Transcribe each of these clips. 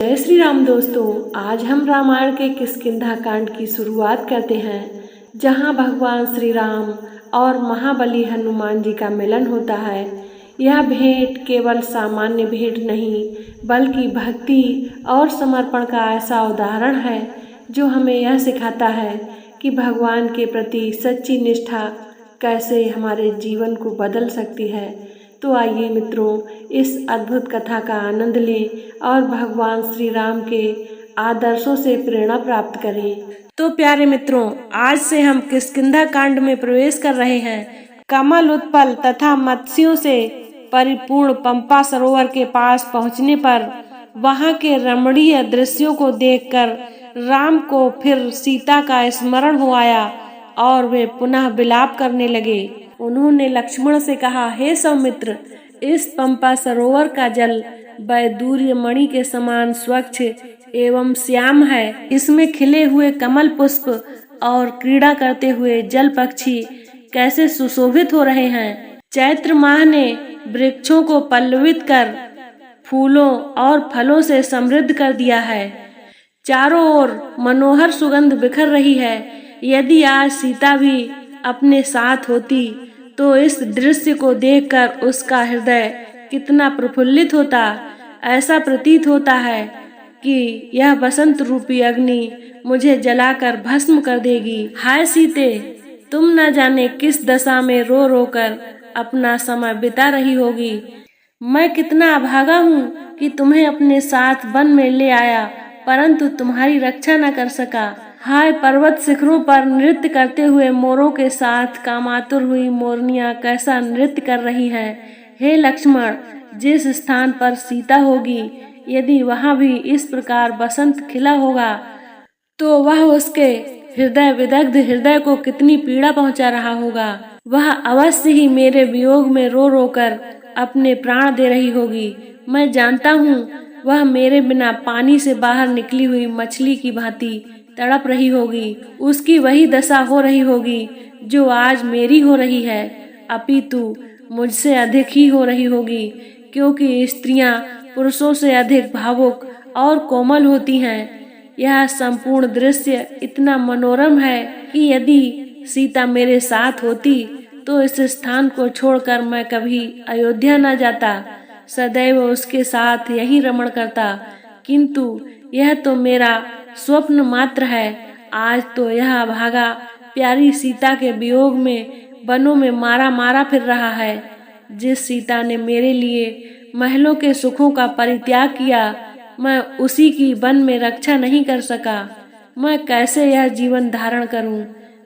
जय श्री राम दोस्तों, आज हम रामायण के किष्किंधा कांड की शुरुआत करते हैं, जहां भगवान श्री राम और महाबली हनुमान जी का मिलन होता है। यह भेंट केवल सामान्य भेंट नहीं, बल्कि भक्ति और समर्पण का ऐसा उदाहरण है जो हमें यह सिखाता है कि भगवान के प्रति सच्ची निष्ठा कैसे हमारे जीवन को बदल सकती है। तो आइए मित्रों, इस अद्भुत कथा का आनंद लें और भगवान श्री राम के आदर्शों से प्रेरणा प्राप्त करें। तो प्यारे मित्रों, आज से हम किष्किंधा कांड में प्रवेश कर रहे हैं। कमल उत्पल तथा मत्स्यों से परिपूर्ण पंपा सरोवर के पास पहुंचने पर वहां के रमणीय दृश्यों को देखकर राम को फिर सीता का स्मरण हो आया और वे पुनः विलाप करने लगे। उन्होंने लक्ष्मण से कहा, हे सौमित्र, इस पंपा सरोवर का जल वैदूर्य मणि के समान स्वच्छ एवं श्याम है। इसमें खिले हुए कमल पुष्प और क्रीड़ा करते हुए जल पक्षी कैसे सुशोभित हो रहे हैं। चैत्र माह ने वृक्षों को पल्लवित कर फूलों और फलों से समृद्ध कर दिया है। चारों ओर मनोहर सुगंध बिखर रही है। यदि आज सीता भी अपने साथ होती तो इस दृश्य को देखकर उसका हृदय कितना प्रफुल्लित होता। ऐसा प्रतीत होता है कि यह बसंत रूपी अग्नि मुझे जलाकर भस्म कर देगी। हाय सीते, तुम न जाने किस दशा में रो रो कर अपना समय बिता रही होगी। मैं कितना अभागा हूँ कि तुम्हें अपने साथ वन में ले आया, परंतु तुम्हारी रक्षा न कर सका। हाय पर्वत शिखरों पर नृत्य करते हुए मोरों के साथ कामातुर हुई मोरनियां कैसा नृत्य कर रही हैं। हे लक्ष्मण, जिस स्थान पर सीता होगी, यदि वहां भी इस प्रकार बसंत खिला होगा तो वह उसके हृदय विदग्ध हृदय को कितनी पीड़ा पहुंचा रहा होगा। वह अवश्य ही मेरे वियोग में रो रो कर अपने प्राण दे रही होगी। मैं जानता हूँ वह मेरे बिना पानी से बाहर निकली हुई मछली की भांति तड़प रही होगी। उसकी वही दशा हो रही होगी जो आज मेरी हो रही है, अपितु मुझसे अधिक ही हो रही होगी, क्योंकि स्त्रियां पुरुषों से अधिक भावुक और कोमल होती हैं। यह संपूर्ण दृश्य इतना मनोरम है कि यदि सीता मेरे साथ होती तो इस स्थान को छोड़कर मैं कभी अयोध्या न जाता, सदैव उसके साथ यहीं रमण करता। किंतु यह तो मेरा स्वप्न मात्र है। आज तो यह अभागा प्यारी सीता के वियोग में वनों में मारा मारा फिर रहा है। जिस सीता ने मेरे लिए महलों के सुखों का परित्याग किया, मैं उसी की वन में रक्षा नहीं कर सका। मैं कैसे यह जीवन धारण करूं?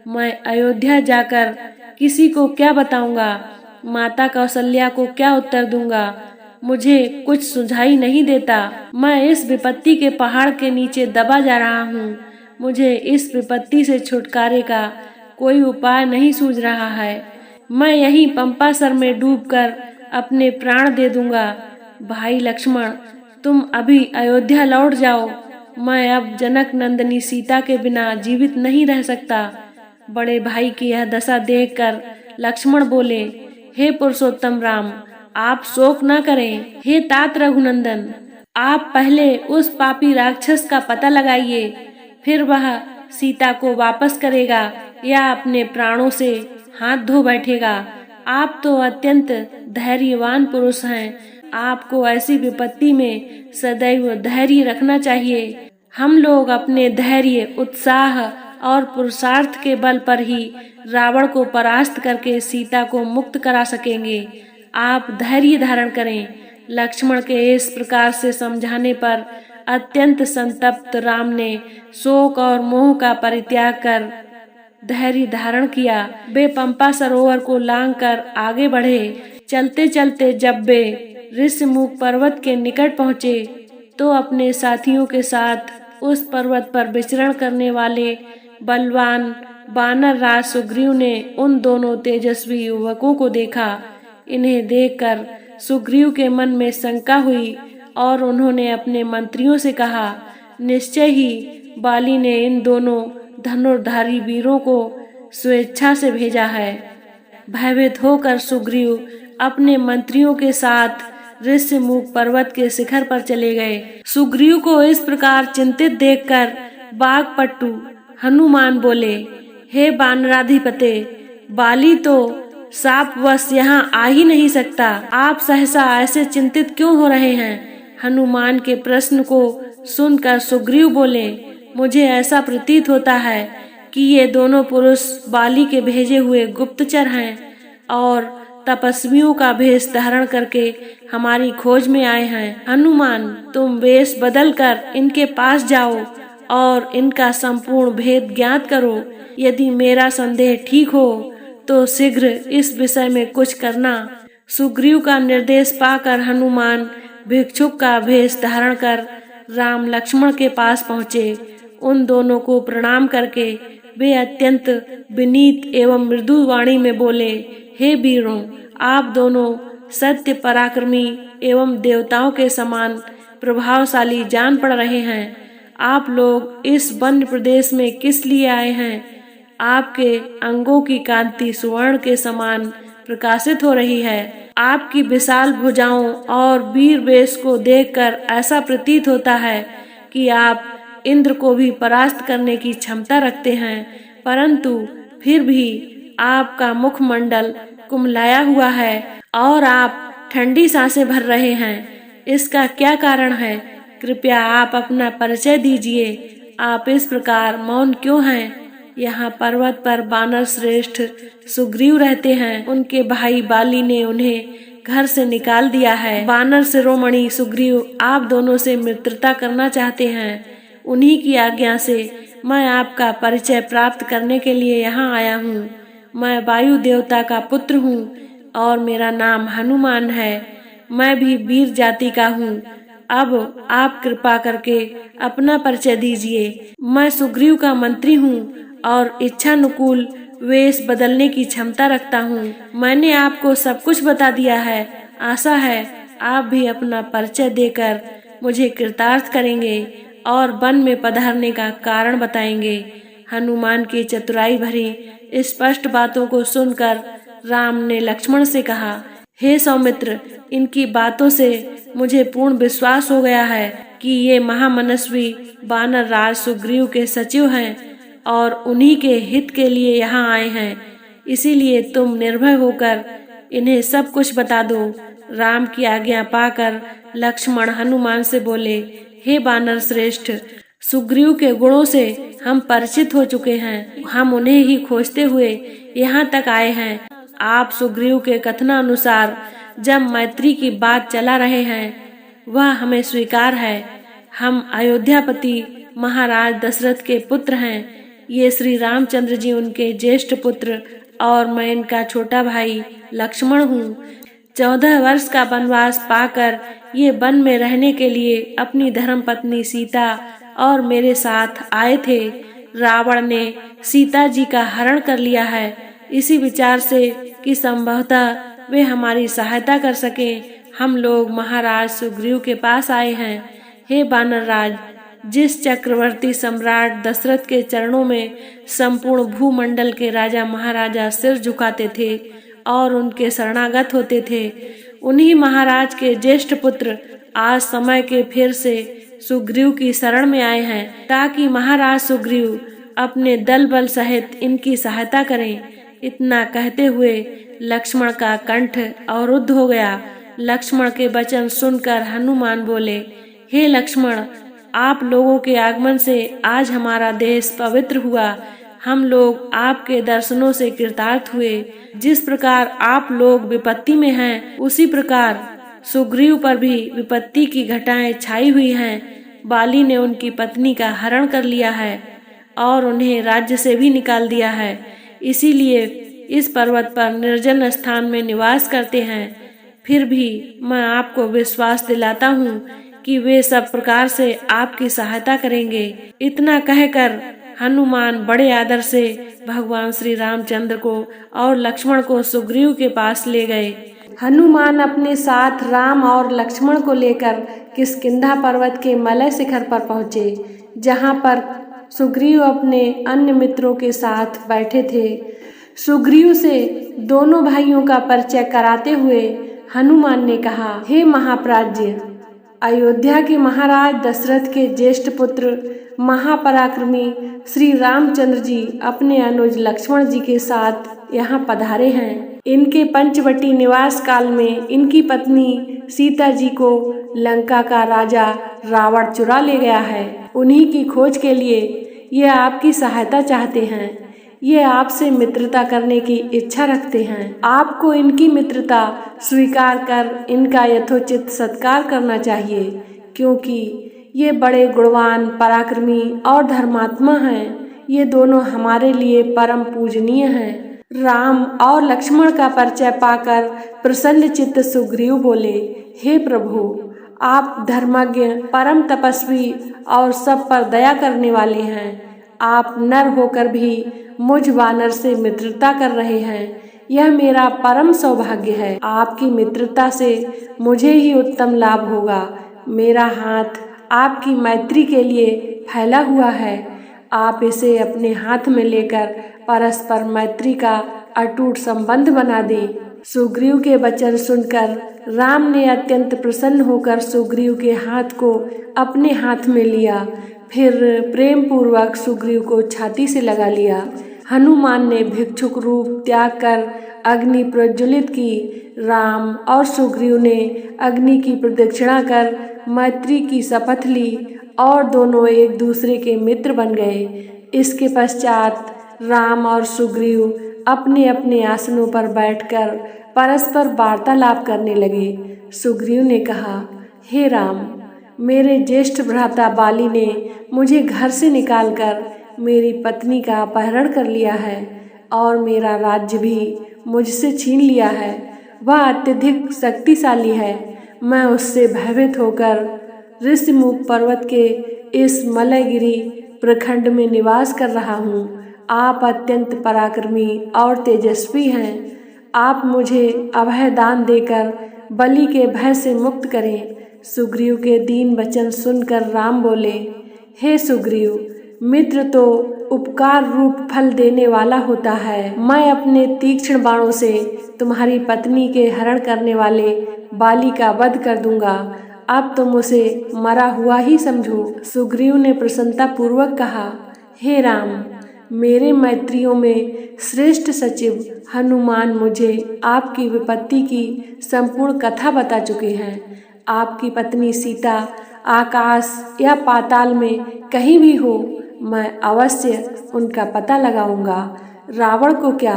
मैं अयोध्या जाकर किसी को क्या बताऊंगा? माता कौशल्या को क्या उत्तर दूंगा? मुझे कुछ सुझाई नहीं देता। मैं इस विपत्ति के पहाड़ के नीचे दबा जा रहा हूँ। मुझे इस विपत्ति से छुटकारे का कोई उपाय नहीं सूझ रहा है। मैं यहीं पंपासर में डूबकर अपने प्राण दे दूंगा। भाई लक्ष्मण, तुम अभी अयोध्या लौट जाओ। मैं अब जनक नंदिनी सीता के बिना जीवित नहीं रह सकता। बड़े भाई की यह दशा देखकर लक्ष्मण बोले, हे पुरुषोत्तम राम, आप शोक न करें। हे तात रघुनंदन, आप पहले उस पापी राक्षस का पता लगाइए, फिर वह सीता को वापस करेगा या अपने प्राणों से हाथ धो बैठेगा। आप तो अत्यंत धैर्यवान पुरुष हैं। आपको ऐसी विपत्ति में सदैव धैर्य रखना चाहिए। हम लोग अपने धैर्य, उत्साह और पुरुषार्थ के बल पर ही रावण को परास्त करके सीता को मुक्त करा सकेंगे। आप धैर्य धारण करें। लक्ष्मण के इस प्रकार से समझाने पर अत्यंत संतप्त राम ने शोक और मोह का परित्याग कर धैर्य धारण किया। वे पंपा सरोवर को लांघकर आगे बढ़े। चलते चलते जब वे ऋष्यमुख पर्वत के निकट पहुँचे तो अपने साथियों के साथ उस पर्वत पर विचरण करने वाले बलवान वानर राज सुग्रीव ने उन दोनों तेजस्वी युवकों को देखा। इन्हें देखकर सुग्रीव के मन में शंका हुई और उन्होंने अपने मंत्रियों से कहा, निश्चय ही बाली ने इन दोनों धनुर्धारी वीरों को स्वेच्छा से भेजा है। भयभीत होकर सुग्रीव अपने मंत्रियों के साथ ऋष्यमुख पर्वत के शिखर पर चले गए। सुग्रीव को इस प्रकार चिंतित देखकर बाघपट्टू हनुमान बोले, हे वानराधिपते, बाली तो शापवश यहाँ आ ही नहीं सकता। आप सहसा ऐसे चिंतित क्यों हो रहे हैं? हनुमान के प्रश्न को सुनकर सुग्रीव बोले, मुझे ऐसा प्रतीत होता है कि ये दोनों पुरुष बाली के भेजे हुए गुप्तचर हैं और तपस्वियों का भेष धारण करके हमारी खोज में आए हैं। हनुमान, तुम वेश बदल कर इनके पास जाओ और इनका संपूर्ण भेद ज्ञात करो। यदि मेरा संदेह ठीक हो तो शीघ्र इस विषय में कुछ करना। सुग्रीव का निर्देश पाकर हनुमान भिक्षुक का भेष धारण कर राम लक्ष्मण के पास पहुँचे। उन दोनों को प्रणाम करके वे अत्यंत विनीत एवं मृदु वाणी में बोले, हे वीरों, आप दोनों सत्य पराक्रमी एवं देवताओं के समान प्रभावशाली जान पड़ रहे हैं। आप लोग इस वन्य प्रदेश में किस लिए आए हैं? आपके अंगों की कांति सुवर्ण के समान प्रकाशित हो रही है। आपकी विशाल भुजाओं और वीर वेश को देखकर ऐसा प्रतीत होता है कि आप इंद्र को भी परास्त करने की क्षमता रखते हैं, परंतु फिर भी आपका मुखमंडल कुम्हलाया हुआ है और आप ठंडी सांसें भर रहे हैं। इसका क्या कारण है? कृपया आप अपना परिचय दीजिए। आप इस प्रकार मौन क्यों हैं? यहाँ पर्वत पर वानर श्रेष्ठ सुग्रीव रहते हैं। उनके भाई बाली ने उन्हें घर से निकाल दिया है। वानर शिरोमणि सुग्रीव आप दोनों से मित्रता करना चाहते हैं। उन्हीं की आज्ञा से मैं आपका परिचय प्राप्त करने के लिए यहाँ आया हूँ। मैं वायु देवता का पुत्र हूँ और मेरा नाम हनुमान है। मैं भी वीर जाति का हूँ। अब आप कृपा करके अपना परिचय दीजिए। मैं सुग्रीव का मंत्री हूँ और इच्छानुकूल वेश बदलने की क्षमता रखता हूँ। मैंने आपको सब कुछ बता दिया है। आशा है आप भी अपना परिचय देकर मुझे कृतार्थ करेंगे और वन में पधारने का कारण बताएंगे। हनुमान की चतुराई भरी स्पष्ट बातों को सुनकर राम ने लक्ष्मण से कहा, हे सौमित्र, इनकी बातों से मुझे पूर्ण विश्वास हो गया है कि ये महामनस्वी वानर राज सुग्रीव के सचिव हैं और उन्हीं के हित के लिए यहाँ आए हैं। इसीलिए तुम निर्भय होकर इन्हें सब कुछ बता दो। राम की आज्ञा पाकर लक्ष्मण हनुमान से बोले, हे वानर श्रेष्ठ, सुग्रीव के गुणों से हम परिचित हो चुके हैं। हम उन्हें ही खोजते हुए यहाँ तक आए हैं। आप सुग्रीव के कथनानुसार जब मैत्री की बात चला रहे हैं वह हमें स्वीकार है। हम अयोध्यापति महाराज दशरथ के पुत्र हैं। ये श्री रामचंद्र जी उनके ज्येष्ठ पुत्र और मैं इनका छोटा भाई लक्ष्मण हूँ। 14 वर्ष का वनवास पाकर ये वन में रहने के लिए अपनी धर्मपत्नी सीता और मेरे साथ आए थे। रावण ने सीता जी का हरण कर लिया है, इसी विचार से कि संभवतः वे हमारी सहायता कर सके हम लोग महाराज सुग्रीव के पास आए हैं। हे वानर राज, जिस चक्रवर्ती सम्राट दशरथ के चरणों में संपूर्ण भूमंडल के राजा महाराजा सिर झुकाते थे और उनके शरणागत होते थे, उन्हीं महाराज के ज्येष्ठ पुत्र आज समय के फिर से सुग्रीव की शरण में आए हैं ताकि महाराज सुग्रीव अपने दल बल सहित इनकी सहायता करें। इतना कहते हुए लक्ष्मण का कंठ अवरुद्ध हो गया। लक्ष्मण के वचन सुनकर हनुमान बोले, हे लक्ष्मण, आप लोगों के आगमन से आज हमारा देश पवित्र हुआ। हम लोग आपके दर्शनों से कृतार्थ हुए। जिस प्रकार आप लोग विपत्ति में हैं, उसी प्रकार सुग्रीव पर भी विपत्ति की घटाएं छाई हुई हैं। बाली ने उनकी पत्नी का हरण कर लिया है और उन्हें राज्य से भी निकाल दिया है। इसीलिए इस पर्वत पर निर्जन स्थान में निवास करते हैं। फिर भी मैं आपको विश्वास दिलाता हूँ कि वे सब प्रकार से आपकी सहायता करेंगे। इतना कहकर हनुमान बड़े आदर से भगवान श्री रामचंद्र को और लक्ष्मण को सुग्रीव के पास ले गए। हनुमान अपने साथ राम और लक्ष्मण को लेकर किष्किंधा पर्वत के मलय शिखर पर पहुँचे, जहाँ पर सुग्रीव अपने अन्य मित्रों के साथ बैठे थे। सुग्रीव से दोनों भाइयों का परिचय कराते हुए हनुमान ने कहा, हे महाप्राज्य, अयोध्या के महाराज दशरथ के ज्येष्ठ पुत्र महापराक्रमी श्री रामचंद्र जी अपने अनुज लक्ष्मण जी के साथ यहाँ पधारे हैं। इनके पंचवटी निवास काल में इनकी पत्नी सीता जी को लंका का राजा रावण चुरा ले गया है। उन्हीं की खोज के लिए ये आपकी सहायता चाहते हैं। ये आपसे मित्रता करने की इच्छा रखते हैं। आपको इनकी मित्रता स्वीकार कर इनका यथोचित सत्कार करना चाहिए, क्योंकि ये बड़े गुणवान, पराक्रमी और धर्मात्मा हैं। ये दोनों हमारे लिए परम पूजनीय हैं। राम और लक्ष्मण का परिचय पाकर प्रसन्न चित्त सुग्रीव बोले, हे प्रभु, आप धर्मज्ञ, परम तपस्वी और सब पर दया करने वाले हैं। आप नर होकर भी मुझ वानर से मित्रता कर रहे हैं। यह मेरा परम सौभाग्य है। आपकी मित्रता से मुझे ही उत्तम लाभ होगा। मेरा हाथ आपकी मैत्री के लिए फैला हुआ है। आप इसे अपने हाथ में लेकर परस्पर मैत्री का अटूट संबंध बना दें। सुग्रीव के वचन सुनकर राम ने अत्यंत प्रसन्न होकर सुग्रीव के हाथ को अपने हाथ में लिया। फिर प्रेम पूर्वक सुग्रीव को छाती से लगा लिया। हनुमान ने भिक्षुक रूप त्याग कर अग्नि प्रज्वलित की। राम और सुग्रीव ने अग्नि की प्रदक्षिणा कर मैत्री की शपथ ली और दोनों एक दूसरे के मित्र बन गए। इसके पश्चात राम और सुग्रीव अपने अपने आसनों पर बैठकर परस्पर वार्तालाप करने लगे। सुग्रीव ने कहा, हे राम, मेरे ज्येष्ठ भ्राता बाली ने मुझे घर से निकालकर मेरी पत्नी का अपहरण कर लिया है और मेरा राज्य भी मुझसे छीन लिया है। वह अत्यधिक शक्तिशाली है। मैं उससे भयभीत होकर ऋषिमुख पर्वत के इस मलयगिरी प्रखंड में निवास कर रहा हूँ। आप अत्यंत पराक्रमी और तेजस्वी हैं। आप मुझे अभय दान देकर बलि के भय से मुक्त करें। सुग्रीव के दीन वचन सुनकर राम बोले, हे सुग्रीव, मित्र तो उपकार रूप फल देने वाला होता है। मैं अपने तीक्ष्ण बाणों से तुम्हारी पत्नी के हरण करने वाले बाली का वध कर दूंगा। अब तुम उसे मरा हुआ ही समझो। सुग्रीव ने प्रसन्नता पूर्वक कहा, हे राम, मेरे मैत्रियों में श्रेष्ठ सचिव हनुमान मुझे आपकी विपत्ति की संपूर्ण कथा बता चुके हैं। आपकी पत्नी सीता आकाश या पाताल में कहीं भी हो, मैं अवश्य उनका पता लगाऊंगा। रावण को क्या,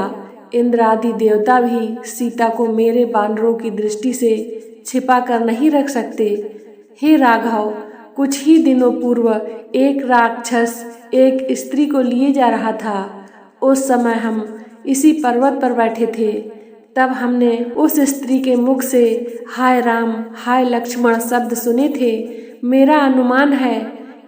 इंद्र आदि देवता भी सीता को मेरे बानरों की दृष्टि से छिपा कर नहीं रख सकते। हे राघव, कुछ ही दिनों पूर्व एक राक्षस एक स्त्री को लिए जा रहा था। उस समय हम इसी पर्वत पर बैठे थे। तब हमने उस स्त्री के मुख से हाय राम, हाय लक्ष्मण शब्द सुने थे। मेरा अनुमान है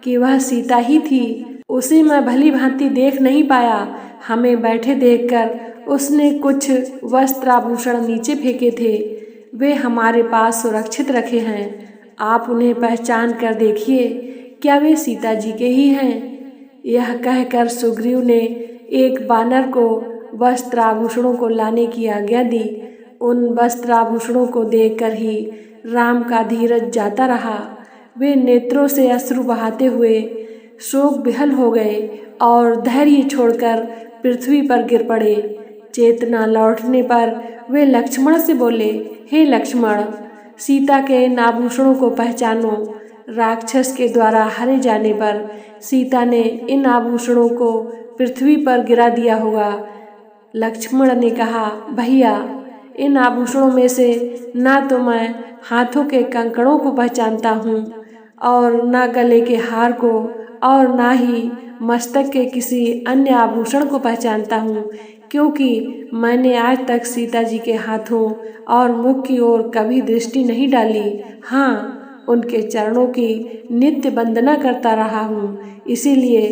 कि वह सीता ही थी। उसे मैं भली भांति देख नहीं पाया। हमें बैठे देखकर उसने कुछ वस्त्राभूषण नीचे फेंके थे। वे हमारे पास सुरक्षित रखे हैं। आप उन्हें पहचान कर देखिए, क्या वे सीता जी के ही हैं? यह कहकर सुग्रीव ने एक बानर को वस्त्राभूषणों को लाने की आज्ञा दी। उन वस्त्राभूषणों को देखकर ही राम का धीरज जाता रहा। वे नेत्रों से अश्रु बहाते हुए शोक विहल हो गए और धैर्य छोड़कर पृथ्वी पर गिर पड़े। चेतना लौटने पर वे लक्ष्मण से बोले, हे लक्ष्मण, सीता के इन आभूषणों को पहचानो। राक्षस के द्वारा हरे जाने पर सीता ने इन आभूषणों को पृथ्वी पर गिरा दिया होगा। लक्ष्मण ने कहा, भैया, इन आभूषणों में से ना तो मैं हाथों के कंकड़ों को पहचानता हूँ और ना गले के हार को और ना ही मस्तक के किसी अन्य आभूषण को पहचानता हूँ, क्योंकि मैंने आज तक सीता जी के हाथों और मुख की ओर कभी दृष्टि नहीं डाली। हाँ, उनके चरणों की नित्य वंदना करता रहा हूँ, इसीलिए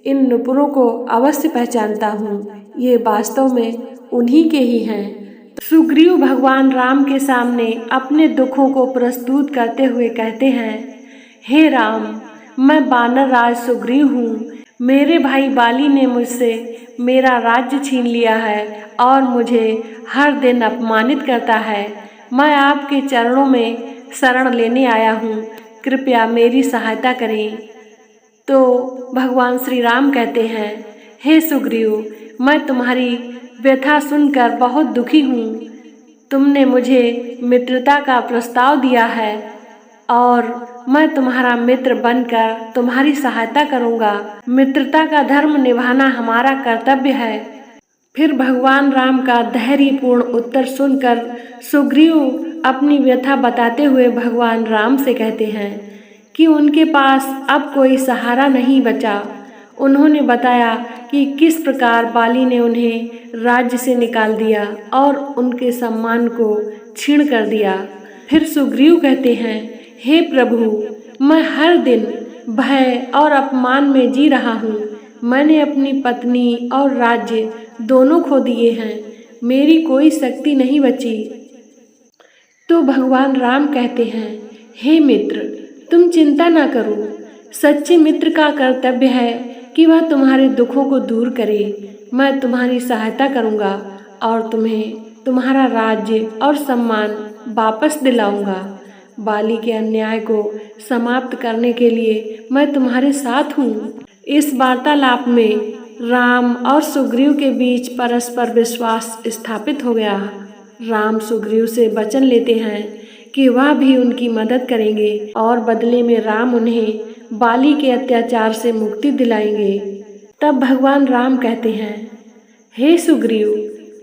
इन नुपुरों को अवश्य पहचानता हूँ। ये वास्तव में उन्हीं के ही हैं। सुग्रीव भगवान राम के सामने अपने दुखों को प्रस्तुत करते हुए कहते हैं, हे राम, मैं वानर राज सुग्रीव हूँ। मेरे भाई बाली ने मुझसे मेरा राज्य छीन लिया है और मुझे हर दिन अपमानित करता है। मैं आपके चरणों में शरण लेने आया हूँ, कृपया मेरी सहायता करें। तो भगवान श्री राम कहते हैं, हे सुग्रीव, मैं तुम्हारी व्यथा सुनकर बहुत दुखी हूँ। तुमने मुझे मित्रता का प्रस्ताव दिया है और मैं तुम्हारा मित्र बनकर तुम्हारी सहायता करूँगा। मित्रता का धर्म निभाना हमारा कर्तव्य है। फिर भगवान राम का धैर्यपूर्ण उत्तर सुनकर सुग्रीव अपनी व्यथा बताते हुए भगवान राम से कहते हैं कि उनके पास अब कोई सहारा नहीं बचा। उन्होंने बताया कि किस प्रकार बाली ने उन्हें राज्य से निकाल दिया और उनके सम्मान को छीन कर दिया। फिर सुग्रीव कहते हैं, हे प्रभु, मैं हर दिन भय और अपमान में जी रहा हूँ। मैंने अपनी पत्नी और राज्य दोनों खो दिए हैं, मेरी कोई शक्ति नहीं बची। तो भगवान राम कहते हैं, हे मित्र, तुम चिंता ना करो। सच्चे मित्र का कर्तव्य है कि वह तुम्हारे दुखों को दूर करे। मैं तुम्हारी सहायता करूँगा और तुम्हें तुम्हारा राज्य और सम्मान वापस दिलाऊंगा। बाली के अन्याय को समाप्त करने के लिए मैं तुम्हारे साथ हूँ। इस वार्तालाप में राम और सुग्रीव के बीच परस्पर विश्वास स्थापित हो गया। राम सुग्रीव से वचन लेते हैं कि वह भी उनकी मदद करेंगे और बदले में राम उन्हें बाली के अत्याचार से मुक्ति दिलाएंगे। तब भगवान राम कहते हैं, हे सुग्रीव,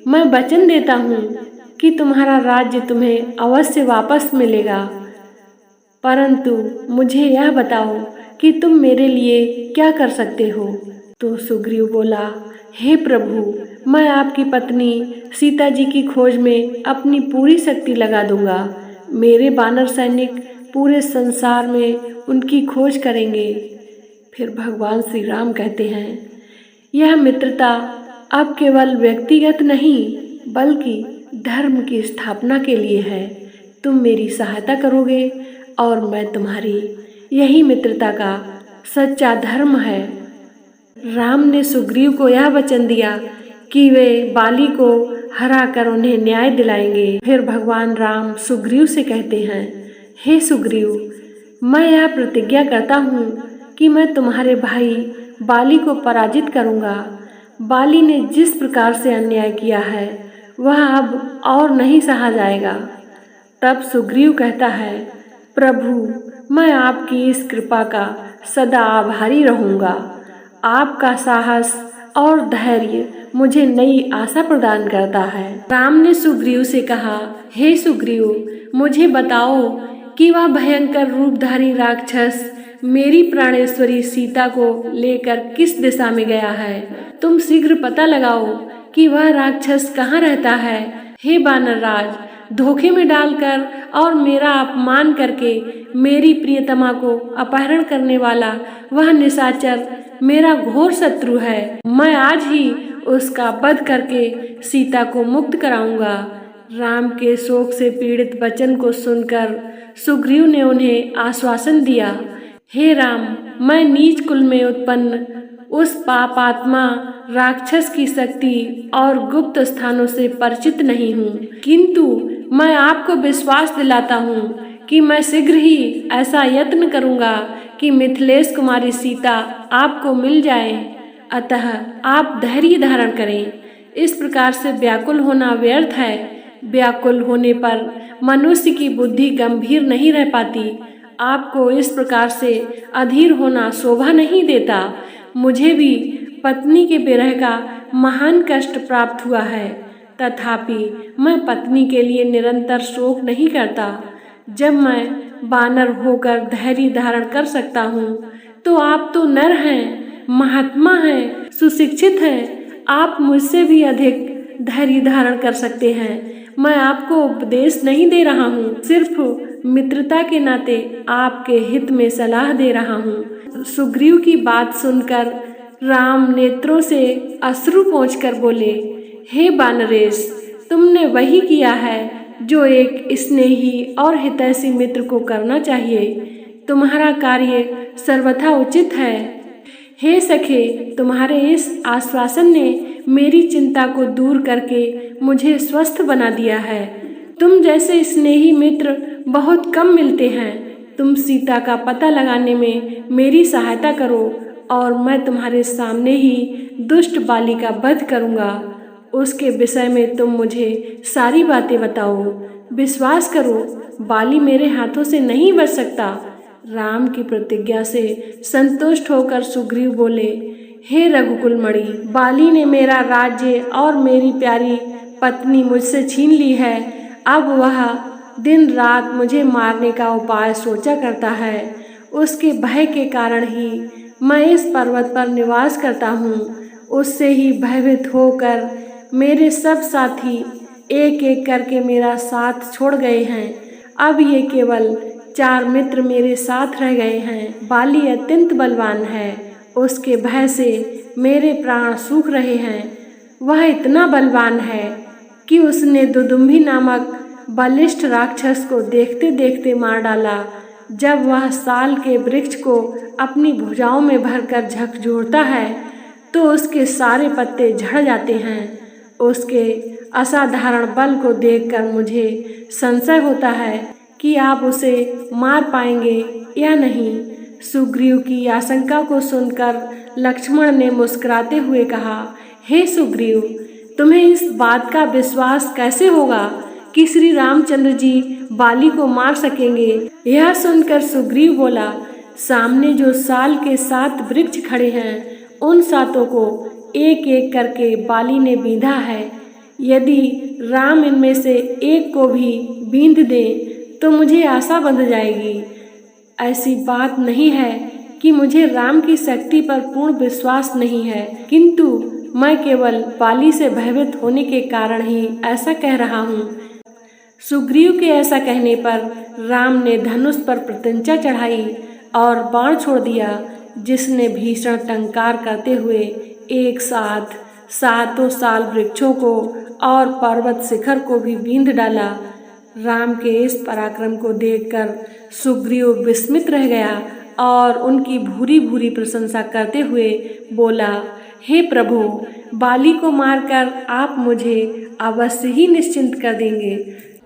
मैं वचन देता हूँ कि तुम्हारा राज्य तुम्हें अवश्य वापस मिलेगा, परंतु मुझे यह बताओ कि तुम मेरे लिए क्या कर सकते हो। तो सुग्रीव बोला, हे प्रभु, मैं आपकी पत्नी सीता जी की खोज में अपनी पूरी शक्ति लगा दूंगा। मेरे वानर सैनिक पूरे संसार में उनकी खोज करेंगे। फिर भगवान श्री राम कहते हैं, यह मित्रता अब केवल व्यक्तिगत नहीं बल्कि धर्म की स्थापना के लिए है। तुम मेरी सहायता करोगे और मैं तुम्हारी। यही मित्रता का सच्चा धर्म है। राम ने सुग्रीव को यह वचन दिया कि वे बाली को हरा कर उन्हें न्याय दिलाएंगे। फिर भगवान राम सुग्रीव से कहते हैं, हे सुग्रीव, मैं यह प्रतिज्ञा करता हूँ कि मैं तुम्हारे भाई बाली को पराजित करूँगा। बाली ने जिस प्रकार से अन्याय किया है वह अब और नहीं सहा जाएगा। तब सुग्रीव कहता है, प्रभु, मैं आपकी इस कृपा का सदा आभारी रहूँगा। आपका साहस और धैर्य मुझे नई आशा प्रदान करता है। राम ने सुग्रीव से कहा, हे सुग्रीव, मुझे बताओ कि वह भयंकर रूपधारी राक्षस मेरी प्राणेश्वरी सीता को लेकर किस दिशा में गया है। तुम शीघ्र पता लगाओ कि वह राक्षस कहाँ रहता है। हे वानर राज, धोखे में डालकर और मेरा अपमान करके मेरी प्रियतमा को अपहरण करने वाला वह निशाचर मेरा घोर शत्रु है। मैं आज ही उसका वध करके सीता को मुक्त कराऊंगा। राम के शोक से पीड़ित वचन को सुनकर सुग्रीव ने उन्हें आश्वासन दिया, हे राम, मैं नीच कुल में उत्पन्न उस पापात्मा राक्षस की शक्ति और गुप्त स्थानों से परिचित नहीं हूँ, किंतु मैं आपको विश्वास दिलाता हूँ कि मैं शीघ्र ही ऐसा यत्न करूँगा कि मिथिलेश कुमारी सीता आपको मिल जाए। अतः आप धैर्य धारण करें। इस प्रकार से व्याकुल होना व्यर्थ है। व्याकुल होने पर मनुष्य की बुद्धि गंभीर नहीं रह पाती। आपको इस प्रकार से अधीर होना शोभा नहीं देता। मुझे भी पत्नी के विरह का महान कष्ट प्राप्त हुआ है, तथापि मैं पत्नी के लिए निरंतर शोक नहीं करता। जब मैं वानर होकर धैर्य धारण कर सकता हूँ तो आप तो नर हैं, महात्मा हैं, सुशिक्षित हैं। आप मुझसे भी अधिक धैर्य धारण कर सकते हैं। मैं आपको उपदेश नहीं दे रहा हूँ, सिर्फ मित्रता के नाते आपके हित में सलाह दे रहा हूँ। सुग्रीव की बात सुनकर राम नेत्रों से अश्रु पोंछकर बोले, हे वानरेश, तुमने वही किया है जो एक स्नेही और हितैषी मित्र को करना चाहिए। तुम्हारा कार्य सर्वथा उचित है। हे सखे, तुम्हारे इस आश्वासन ने मेरी चिंता को दूर करके मुझे स्वस्थ बना दिया है। तुम जैसे स्नेही मित्र बहुत कम मिलते हैं। तुम सीता का पता लगाने में मेरी सहायता करो और मैं तुम्हारे सामने ही दुष्ट बाली का वध करूँगा। उसके विषय में तुम मुझे सारी बातें बताओ। विश्वास करो, बाली मेरे हाथों से नहीं बच सकता। राम की प्रतिज्ञा से संतुष्ट होकर सुग्रीव बोले, हे रघुकुल मणि, बाली ने मेरा राज्य और मेरी प्यारी पत्नी मुझसे छीन ली है। अब वह दिन रात मुझे मारने का उपाय सोचा करता है। उसके भय के कारण ही मैं इस पर्वत पर निवास करता हूँ। उससे ही भयभीत होकर मेरे सब साथी एक एक करके मेरा साथ छोड़ गए हैं। अब ये केवल 4 मित्र मेरे साथ रह गए हैं। बाली अत्यंत बलवान है, उसके भय से मेरे प्राण सूख रहे हैं। वह इतना बलवान है कि उसने दुदुम्भी नामक बलिष्ठ राक्षस को देखते देखते मार डाला। जब वह साल के वृक्ष को अपनी भुजाओं में भरकर झकझोरता है तो उसके सारे पत्ते झड़ जाते हैं। उसके असाधारण बल को देखकर मुझे संशय होता है कि आप उसे मार पाएंगे या नहीं। सुग्रीव की आशंका को सुनकर लक्ष्मण ने मुस्कुराते हुए कहा, हे सुग्रीव, तुम्हें इस बात का विश्वास कैसे होगा कि श्री रामचंद्र जी बाली को मार सकेंगे? यह सुनकर सुग्रीव बोला, सामने जो साल के 7 वृक्ष खड़े हैं उन 7 को एक एक करके बाली ने बींधा है। यदि राम इनमें से एक को भी बींध दे तो मुझे आशा बंध जाएगी। ऐसी बात नहीं है कि मुझे राम की शक्ति पर पूर्ण विश्वास नहीं है, किंतु मैं केवल बाली से भयभीत होने के कारण ही ऐसा कह रहा हूँ। सुग्रीव के ऐसा कहने पर राम ने धनुष पर प्रत्यंचा चढ़ाई और बाण छोड़ दिया, जिसने भीषण टंकार करते हुए एक साथ 7 साल वृक्षों को और पर्वत शिखर को भी बींध डाला। राम के इस पराक्रम को देखकर सुग्रीव विस्मित रह गया और उनकी भूरी भूरी प्रशंसा करते हुए बोला, हे प्रभु, बाली को मारकर आप मुझे अवश्य ही निश्चिंत कर देंगे।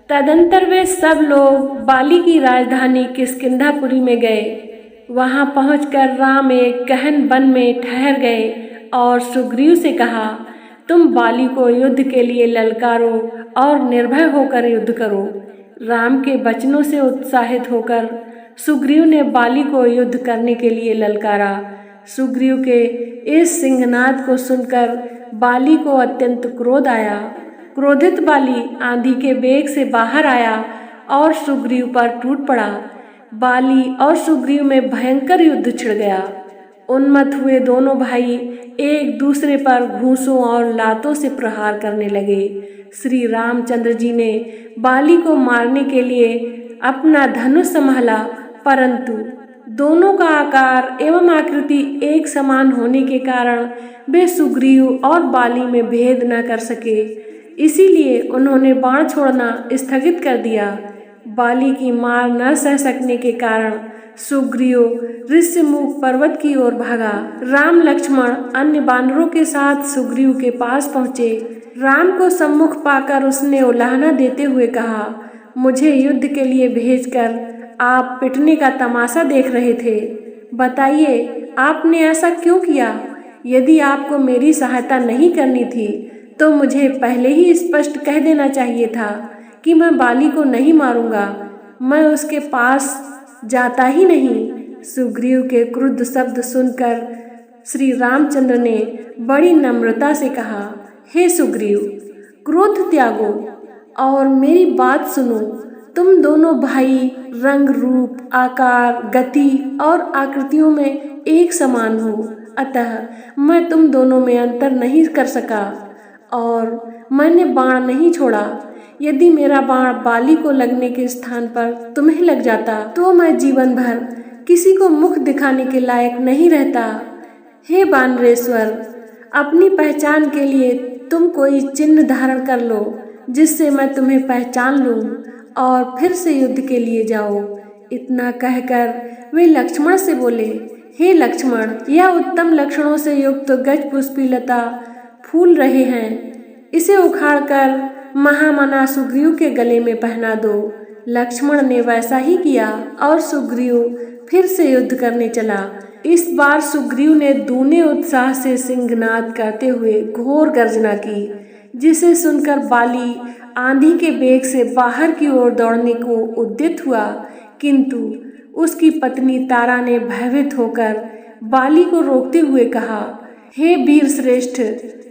तदंतर वे सब लोग बाली की राजधानी किष्किंधापुरी में गए। वहां पहुंचकर राम एक गहन वन में ठहर गए और सुग्रीव से कहा, तुम बाली को युद्ध के लिए ललकारो और निर्भय होकर युद्ध करो। राम के वचनों से उत्साहित होकर सुग्रीव ने बाली को युद्ध करने के लिए ललकारा। सुग्रीव के इस सिंहनाद को सुनकर बाली को अत्यंत क्रोध आया। क्रोधित बाली आंधी के वेग से बाहर आया और सुग्रीव पर टूट पड़ा। बाली और सुग्रीव में भयंकर युद्ध छिड़ गया। उन्मत्त हुए दोनों भाई एक दूसरे पर घूंसों और लातों से प्रहार करने लगे। श्री रामचंद्र जी ने बाली को मारने के लिए अपना धनुष संभाला, परंतु दोनों का आकार एवं आकृति एक समान होने के कारण वे सुग्रीव और बाली में भेद न कर सके। इसीलिए उन्होंने बाण छोड़ना स्थगित कर दिया। बाली की मार न सह सकने के कारण सुग्रीव ऋष्यमुख पर्वत की ओर भागा। राम लक्ष्मण अन्य बानरों के साथ सुग्रीव के पास पहुँचे। राम को सम्मुख पाकर उसने उलाहना देते हुए कहा, मुझे युद्ध के लिए भेजकर आप पिटने का तमाशा देख रहे थे। बताइए, आपने ऐसा क्यों किया? यदि आपको मेरी सहायता नहीं करनी थी तो मुझे पहले ही स्पष्ट कह देना चाहिए था कि मैं बाली को नहीं मारूंगा। मैं उसके पास जाता ही नहीं। सुग्रीव के क्रुद्ध शब्द सुनकर श्री रामचंद्र ने बड़ी नम्रता से कहा, हे सुग्रीव, क्रोध त्यागो और मेरी बात सुनो। तुम दोनों भाई रंग, रूप, आकार, गति और आकृतियों में एक समान हो, अतः मैं तुम दोनों में अंतर नहीं कर सका और मैंने बाण नहीं छोड़ा। यदि मेरा बाण बाली को लगने के स्थान पर तुम्हें लग जाता तो मैं जीवन भर किसी को मुख दिखाने के लायक नहीं रहता। हे बानरेश्वर, अपनी पहचान के लिए तुम कोई चिन्ह धारण कर लो जिससे मैं तुम्हें पहचान लूं और फिर से युद्ध के लिए जाओ। इतना कहकर वे लक्ष्मण से बोले, हे लक्ष्मण, यह उत्तम लक्षणों से युक्त गज पुष्पी लता फूल रहे हैं। इसे उखाड़कर महामना सुग्रीव के गले में पहना दो। लक्ष्मण ने वैसा ही किया और सुग्रीव फिर से युद्ध करने चला। इस बार सुग्रीव ने दूने उत्साह से सिंहनाद करते हुए घोर गर्जना की, जिसे सुनकर बाली आंधी के वेग से बाहर की ओर दौड़ने को उद्यत हुआ। किंतु उसकी पत्नी तारा ने भयभीत होकर बाली को रोकते हुए कहा, हे वीर श्रेष्ठ,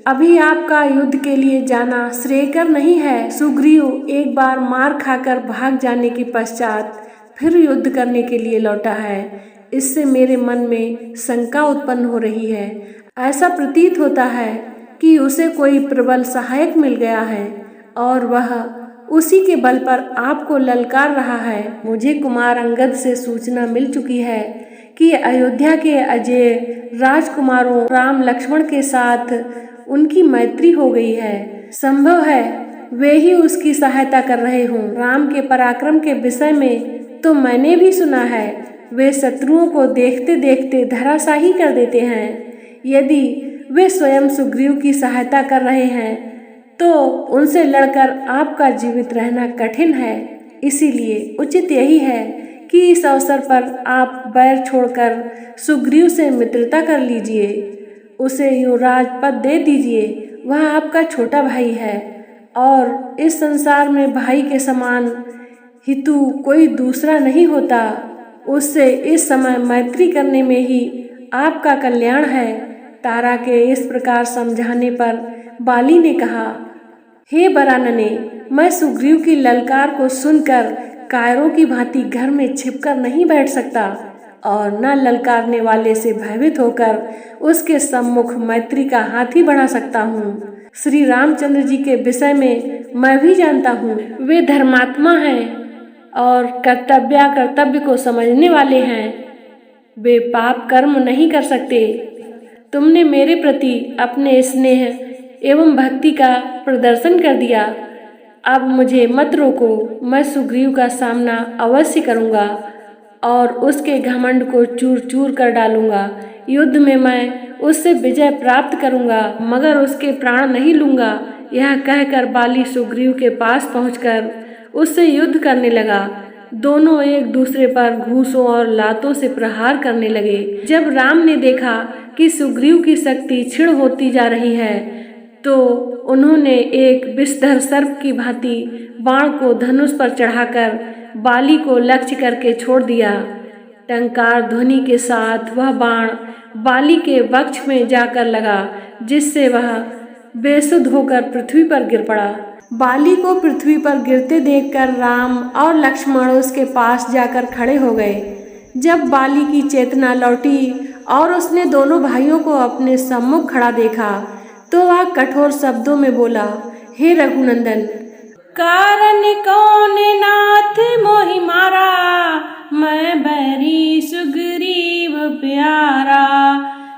अभी आपका युद्ध के लिए जाना श्रेयकर नहीं है। सुग्रीव एक बार मार खाकर भाग जाने के पश्चात फिर युद्ध करने के लिए लौटा है। इससे मेरे मन में शंका उत्पन्न हो रही है। ऐसा प्रतीत होता है कि उसे कोई प्रबल सहायक मिल गया है और वह उसी के बल पर आपको ललकार रहा है। मुझे कुमार अंगद से सूचना मिल चुकी है कि अयोध्या के अजय राजकुमारों राम लक्ष्मण के साथ उनकी मैत्री हो गई है। संभव है वे ही उसकी सहायता कर रहे हों। राम के पराक्रम के विषय में तो मैंने भी सुना है, वे शत्रुओं को देखते देखते धराशाही कर देते हैं। यदि वे स्वयं सुग्रीव की सहायता कर रहे हैं तो उनसे लड़कर आपका जीवित रहना कठिन है। इसीलिए उचित यही है कि इस अवसर पर आप बैर छोड़कर सुग्रीव से मित्रता कर लीजिए, उसे युवराज पद दे दीजिए। वह आपका छोटा भाई है और इस संसार में भाई के समान हितु कोई दूसरा नहीं होता। उससे इस समय मैत्री करने में ही आपका कल्याण है। तारा के इस प्रकार समझाने पर बाली ने कहा, हे बरानने, मैं सुग्रीव की ललकार को सुनकर कायरों की भांति घर में छिपकर नहीं बैठ सकता और न ललकारने वाले से भयभीत होकर उसके सम्मुख मैत्री का हाथ ही बढ़ा सकता हूँ। श्री रामचंद्र जी के विषय में मैं भी जानता हूँ, वे धर्मात्मा हैं और कर्तव्य को समझने वाले हैं। वे पाप कर्म नहीं कर सकते। तुमने मेरे प्रति अपने स्नेह एवं भक्ति का प्रदर्शन कर दिया। अब मुझे मत रोको, मैं सुग्रीव का सामना अवश्य करूँगा और उसके घमंड को चूर चूर कर डालूंगा। युद्ध में मैं उससे विजय प्राप्त करूँगा, मगर उसके प्राण नहीं लूँगा। यह कहकर बाली सुग्रीव के पास पहुंचकर उससे युद्ध करने लगा। दोनों एक दूसरे पर घूंसों और लातों से प्रहार करने लगे। जब राम ने देखा कि सुग्रीव की शक्ति क्षीण होती जा रही है तो उन्होंने एक विषधर सर्प की भांति बाण को धनुष पर चढ़ाकर बाली को लक्ष्य करके छोड़ दिया। टंकार ध्वनि के साथ वह बाण बाली के वक्ष में जाकर लगा, जिससे वह बेसुध होकर पृथ्वी पर गिर पड़ा। बाली को पृथ्वी पर गिरते देखकर राम और लक्ष्मण उसके पास जाकर खड़े हो गए। जब बाली की चेतना लौटी और उसने दोनों भाइयों को अपने सम्मुख खड़ा देखा तो वह कठोर शब्दों में बोला, हे रघुनंदन, कारण कौन नाथ मोहि मारा, मैं बैरी सुग्रीव प्यारा।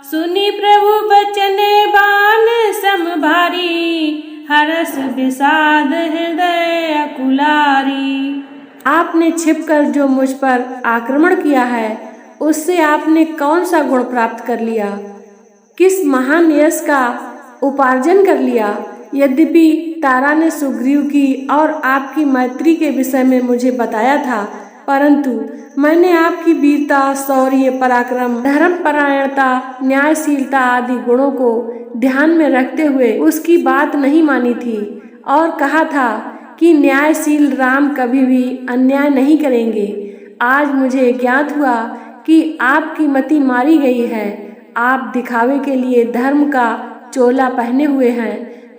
सुनी प्रभु बचन बान सम भारी, हरस विषाद हृदय अकुलारी। आपने छिपकर जो मुझ पर आक्रमण किया है उससे आपने कौन सा गुण प्राप्त कर लिया, किस महान यश का उपार्जन कर लिया। यद्यपि तारा ने सुग्रीव की और आपकी मैत्री के विषय में मुझे बताया था, परंतु मैंने आपकी वीरता, शौर्य, पराक्रम, धर्मपरायणता, न्यायशीलता आदि गुणों को ध्यान में रखते हुए उसकी बात नहीं मानी थी और कहा था कि न्यायशील राम कभी भी अन्याय नहीं करेंगे। आज मुझे ज्ञात हुआ कि आपकी मति मारी गई है। आप दिखावे के लिए धर्म का चोला पहने हुए हैं,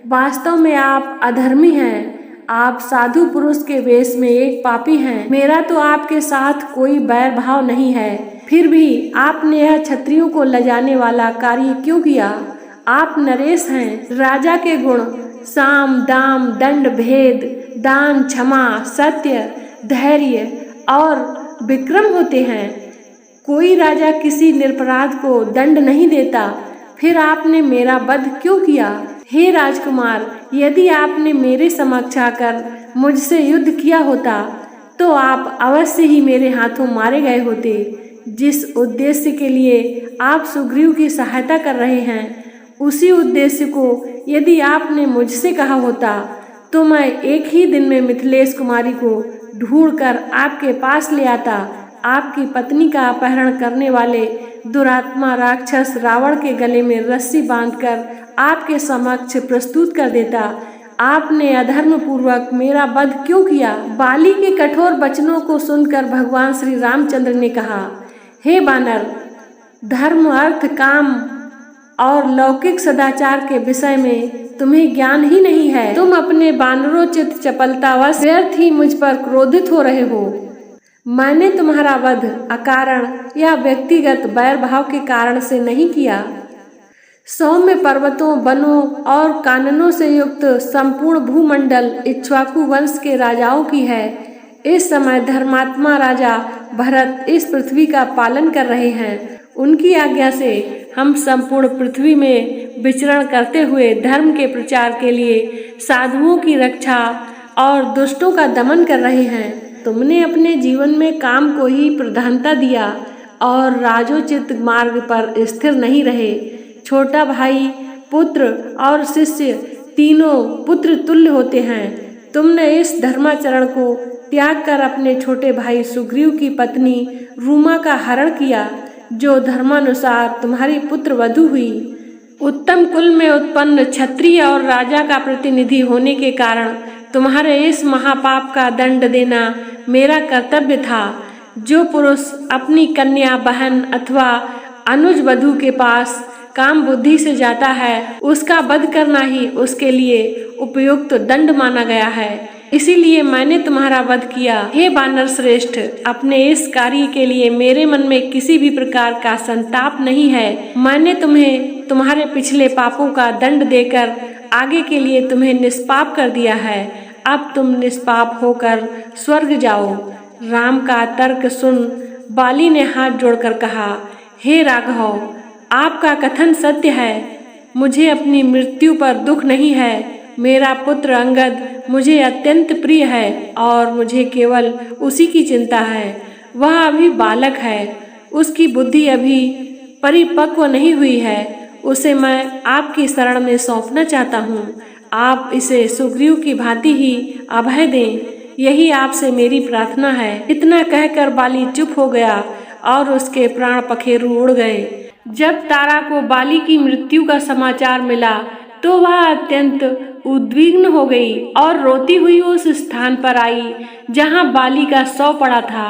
वास्तव में आप अधर्मी हैं। आप साधु पुरुष के वेश में एक पापी हैं। मेरा तो आपके साथ कोई बैर भाव नहीं है, फिर भी आपने यह क्षत्रियों को लजाने वाला कार्य क्यों किया। आप नरेश हैं। राजा के गुण साम, दाम, दंड, भेद, दान, क्षमा, सत्य, धैर्य और विक्रम होते हैं। कोई राजा किसी निरपराध को दंड नहीं देता। फिर आपने मेरा वध क्यों किया। हे राजकुमार, यदि आपने मेरे समक्ष आकर मुझसे युद्ध किया होता तो आप अवश्य ही मेरे हाथों मारे गए होते। जिस उद्देश्य के लिए आप सुग्रीव की सहायता कर रहे हैं, उसी उद्देश्य को यदि आपने मुझसे कहा होता तो मैं एक ही दिन में मिथिलेश कुमारी को ढूंढकर आपके पास ले आता, आपकी पत्नी का अपहरण करने वाले दुरात्मा राक्षस रावण के गले में रस्सी बांधकर आपके समक्ष प्रस्तुत कर देता। आपने अधर्म पूर्वक मेरा वध क्यों किया? बाली के कठोर वचनों को सुनकर भगवान श्री रामचंद्र ने कहा, हे बानर, धर्म, अर्थ, काम और लौकिक सदाचार के विषय में तुम्हें ज्ञान ही नहीं है। तुम अपने बानरोचित चपलतावश व्यर्थ ही मुझ पर क्रोधित हो रहे हो। मैंने तुम्हारा वध अकारण या व्यक्तिगत बैर भाव के कारण से नहीं किया। सौम्य पर्वतों, वनों और काननों से युक्त संपूर्ण भूमंडल इक्ष्वाकु वंश के राजाओं की है। इस समय धर्मात्मा राजा भरत इस पृथ्वी का पालन कर रहे हैं। उनकी आज्ञा से हम संपूर्ण पृथ्वी में विचरण करते हुए धर्म के प्रचार के लिए साधुओं की रक्षा और दुष्टों का दमन कर रहे हैं। तुमने अपने जीवन में काम को ही प्रधानता दिया और राजोचित मार्ग पर स्थिर नहीं रहे। छोटा भाई, पुत्र और शिष्य तीनों पुत्र तुल्य होते हैं। तुमने इस धर्माचरण को त्याग कर अपने छोटे भाई सुग्रीव की पत्नी रूमा का हरण किया, जो धर्मानुसार तुम्हारी पुत्र वधू हुई। उत्तम कुल में उत्पन्न क्षत्रिय और राजा का प्रतिनिधि होने के कारण तुम्हारे इस महापाप का दंड देना मेरा कर्तव्य था। जो पुरुष अपनी कन्या, बहन अथवा अनुज वधू के पास काम बुद्धि से जाता है, उसका वध करना ही उसके लिए उपयुक्त दंड माना गया है। इसीलिए मैंने तुम्हारा वध किया। हे बानर श्रेष्ठ, अपने इस कार्य के लिए मेरे मन में किसी भी प्रकार का संताप नहीं है। मैंने तुम्हें तुम्हारे पिछले पापों का दंड देकर आगे के लिए तुम्हें निष्पाप कर दिया है। अब तुम निष्पाप होकर स्वर्ग जाओ। राम का तर्क सुन बाली ने हाथ जोड़कर कहा, हे राघव, आपका कथन सत्य है। मुझे अपनी मृत्यु पर दुख नहीं है। मेरा पुत्र अंगद मुझे अत्यंत प्रिय है और मुझे केवल उसी की चिंता है। वह अभी बालक है, उसकी बुद्धि अभी परिपक्व नहीं हुई है। उसे मैं आपकी शरण में सौंपना चाहता हूँ। आप इसे सुग्रीव की भांति ही अभय दें, यही आपसे मेरी प्रार्थना है। इतना कहकर बाली चुप हो गया और उसके प्राण पखेरु उड़ गए। जब तारा को बाली की मृत्यु का समाचार मिला तो वह अत्यंत उद्विग्न हो गई और रोती हुई उस स्थान पर आई जहां बाली का शव पड़ा था।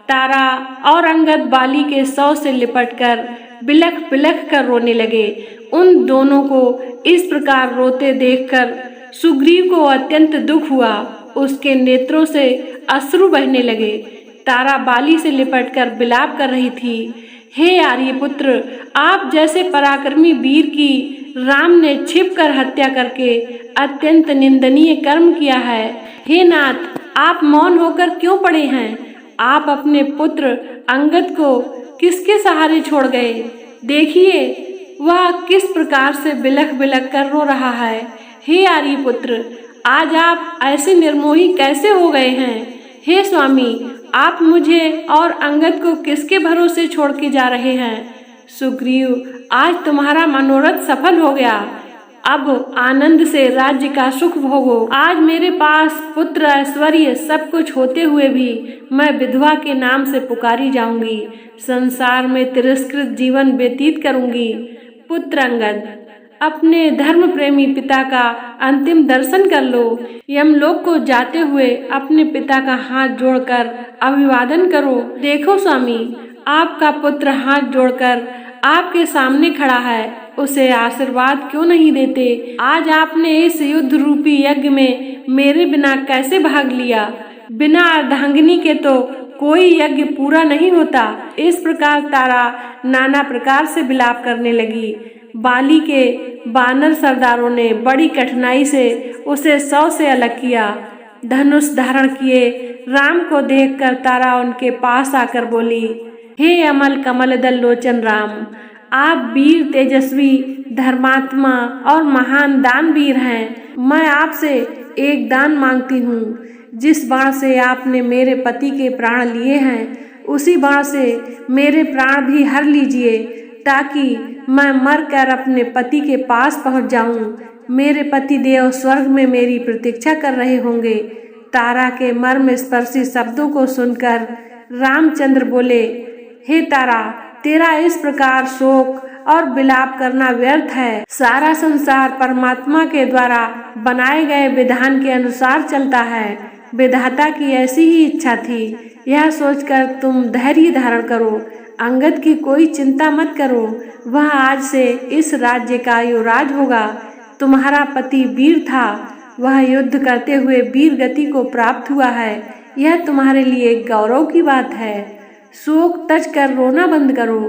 तारा और अंगद बाली के शव से लिपटकर बिलख बिलख कर रोने लगे। उन दोनों को इस प्रकार रोते देखकर सुग्रीव को अत्यंत दुख हुआ। उसके नेत्रों से अश्रु बहने लगे। तारा बाली से लिपटकर विलाप कर रही थी, हे आर्यपुत्र, आप जैसे पराक्रमी वीर की राम ने छिपकर हत्या करके अत्यंत निंदनीय कर्म किया है। हे नाथ, आप मौन होकर क्यों पड़े हैं? आप अपने पुत्र अंगद को किसके सहारे छोड़ गए? देखिए वह किस प्रकार से बिलख बिलख कर रो रहा है। हे आर्यपुत्र, आज आप ऐसे निर्मोही कैसे हो गए हैं? हे स्वामी, आप मुझे और अंगद को किसके भरोसे छोड़ के जा रहे हैं? सुग्रीव, आज तुम्हारा मनोरथ सफल हो गया। अब आनंद से राज्य का सुख भोगो। आज मेरे पास पुत्र, ऐश्वर्य सब कुछ होते हुए भी मैं विधवा के नाम से पुकारी जाऊंगी। संसार में तिरस्कृत जीवन व्यतीत करूंगी। पुत्र अंगद, अपने धर्म प्रेमी पिता का अंतिम दर्शन कर लो। यमलोक को जाते हुए अपने पिता का हाथ जोड़कर अभिवादन करो। देखो स्वामी, आपका पुत्र हाथ जोड़कर आपके सामने खड़ा है, उसे आशीर्वाद क्यों नहीं देते? आज आपने इस युद्ध रूपी यज्ञ में मेरे बिना कैसे भाग लिया? बिना अर्धांगिनी के तो कोई यज्ञ पूरा नहीं होता। इस प्रकार तारा नाना प्रकार से विलाप करने लगी। बाली के बानर सरदारों ने बड़ी कठिनाई से उसे शव से अलग किया। धनुष धारण किए राम को देखकर तारा उनके पास आकर बोली, हे अमल कमल दल लोचन राम, आप वीर, तेजस्वी, धर्मात्मा और महान दानवीर हैं। मैं आपसे एक दान मांगती हूँ। जिस बाण से आपने मेरे पति के प्राण लिए हैं, उसी बाण से मेरे प्राण भी हर लीजिए, ताकि मैं मर कर अपने पति के पास पहुँच जाऊँ। मेरे पति देव स्वर्ग में मेरी प्रतीक्षा कर रहे होंगे। तारा के मर्म स्पर्शी शब्दों को सुनकर रामचंद्र बोले, हे तारा, तेरा इस प्रकार शोक और विलाप करना व्यर्थ है। सारा संसार परमात्मा के द्वारा बनाए गए विधान के अनुसार चलता है। विधाता की ऐसी ही इच्छा थी। यह सोचकर तुम धैर्य धारण करो, अंगद की कोई चिंता मत करो। वह आज से इस राज्य का युवराज होगा। तुम्हारा पति वीर था, वह युद्ध करते हुए वीर गति को प्राप्त हुआ है। यह तुम्हारे लिए गौरव की बात है। शोक तज कर रोना बंद करो।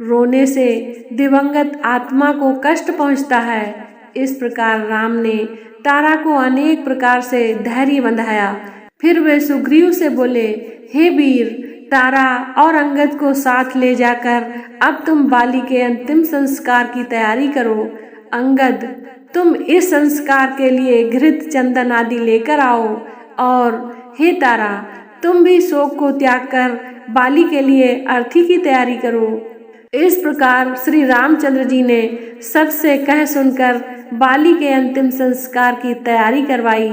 रोने से दिवंगत आत्मा को कष्ट पहुंचता है। इस प्रकार राम ने तारा को अनेक प्रकार से धैर्य बंधाया। फिर वे सुग्रीव से बोले, हे वीर, तारा और अंगद को साथ ले जाकर अब तुम बाली के अंतिम संस्कार की तैयारी करो। अंगद, तुम इस संस्कार के लिए घृत चंदन आदि लेकर आओ। और हे तारा, तुम भी शोक को त्याग कर बाली के लिए अर्थी की तैयारी करो। इस प्रकार श्री रामचंद्र जी ने सबसे कह सुनकर बाली के अंतिम संस्कार की तैयारी करवाई।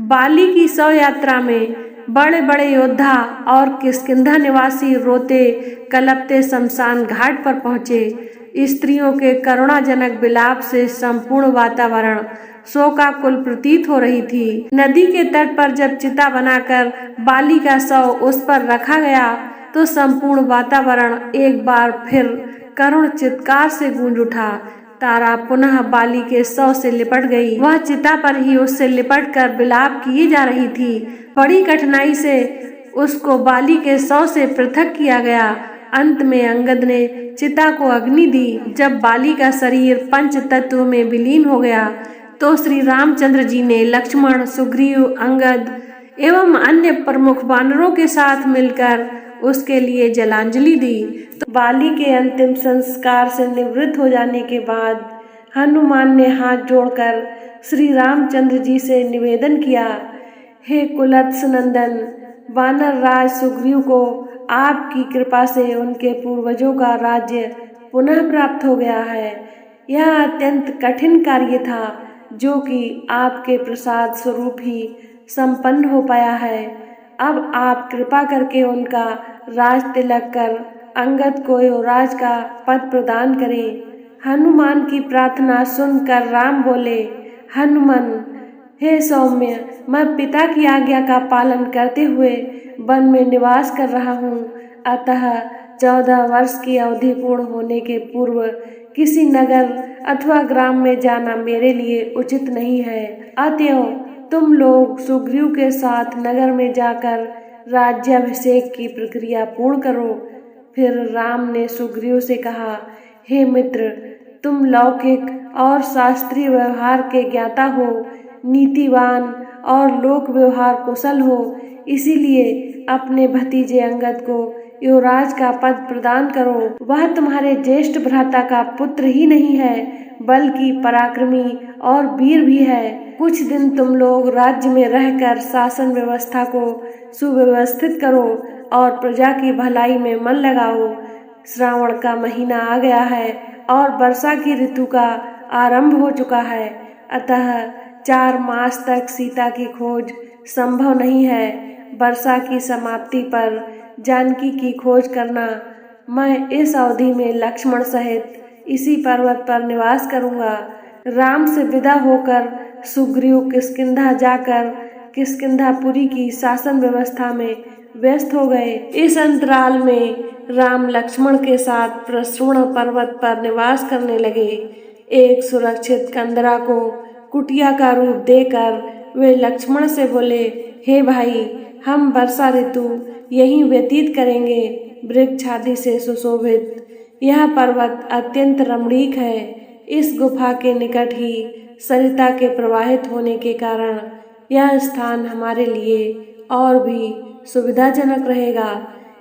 बाली की शव यात्रा में बड़े बड़े योद्धा और किष्किंधा निवासी रोते कलपते शमशान घाट पर पहुँचे। स्त्रियों के करुणाजनक विलाप से संपूर्ण वातावरण शोकाकुल प्रतीत हो रही थी। नदी के तट पर जब चिता बनाकर बाली का शव उस पर रखा गया तो संपूर्ण वातावरण एक बार फिर करुण चित्कार से गूंज उठा। तारा पुनः बाली के शव से लिपट गई। वह चिता पर ही उससे लिपटकर विलाप किए जा रही थी। बड़ी कठिनाई से उसको बाली के शव से पृथक किया गया। अंत में अंगद ने चिता को अग्नि दी। जब बाली का शरीर पंच तत्व में विलीन हो गया तो श्री रामचंद्र जी ने लक्ष्मण, सुग्रीव, अंगद एवं अन्य प्रमुख वानरों के साथ मिलकर उसके लिए जलांजलि दी। तो बाली के अंतिम संस्कार से निवृत्त हो जाने के बाद हनुमान ने हाथ जोड़कर श्री रामचंद्र जी से निवेदन किया, हे कुलत्स नंदन, वानर राज सुग्रीव को आपकी कृपा से उनके पूर्वजों का राज्य पुनः प्राप्त हो गया है। यह अत्यंत कठिन कार्य था जो कि आपके प्रसाद स्वरूप ही संपन्न हो पाया है। अब आप कृपा करके उनका राज तिलक कर अंगद को युवराज का पद प्रदान करें। हनुमान की प्रार्थना सुनकर राम बोले, हनुमान, हे सौम्य, मैं पिता की आज्ञा का पालन करते हुए वन में निवास कर रहा हूँ। अतः 14 वर्ष की अवधि पूर्ण होने के पूर्व किसी नगर अथवा ग्राम में जाना मेरे लिए उचित नहीं है। अतएव तुम लोग सुग्रीव के साथ नगर में जाकर राज्याभिषेक की प्रक्रिया पूर्ण करो। फिर राम ने सुग्रीव से कहा, हे मित्र, तुम लौकिक और शास्त्रीय व्यवहार के ज्ञाता हो, नीतिवान और लोक व्यवहार कुशल हो, इसीलिए अपने भतीजे अंगद को युवराज का पद प्रदान करो। वह तुम्हारे ज्येष्ठ भ्राता का पुत्र ही नहीं है बल्कि पराक्रमी और वीर भी है। कुछ दिन तुम लोग राज्य में रहकर शासन व्यवस्था को सुव्यवस्थित करो और प्रजा की भलाई में मन लगाओ। श्रावण का महीना आ गया है और वर्षा की ऋतु का आरंभ हो चुका है। अतः 4 मास तक सीता की खोज संभव नहीं है। वर्षा की समाप्ति पर जानकी की खोज करना। मैं इस अवधि में लक्ष्मण सहित इसी पर्वत पर निवास करूंगा। राम से विदा होकर सुग्रीव किष्किंधा जाकर किष्किंधापुरी की शासन व्यवस्था में व्यस्त हो गए। इस अंतराल में राम लक्ष्मण के साथ प्रश्रवण पर्वत पर निवास करने लगे। एक सुरक्षित कंदरा को कुटिया का रूप देकर वे लक्ष्मण से बोले, हे भाई, हम वर्षा ऋतु यहीं व्यतीत करेंगे। वृक्ष आदि से सुशोभित यह पर्वत अत्यंत रमणीक है। इस गुफा के निकट ही सरिता के प्रवाहित होने के कारण यह स्थान हमारे लिए और भी सुविधाजनक रहेगा।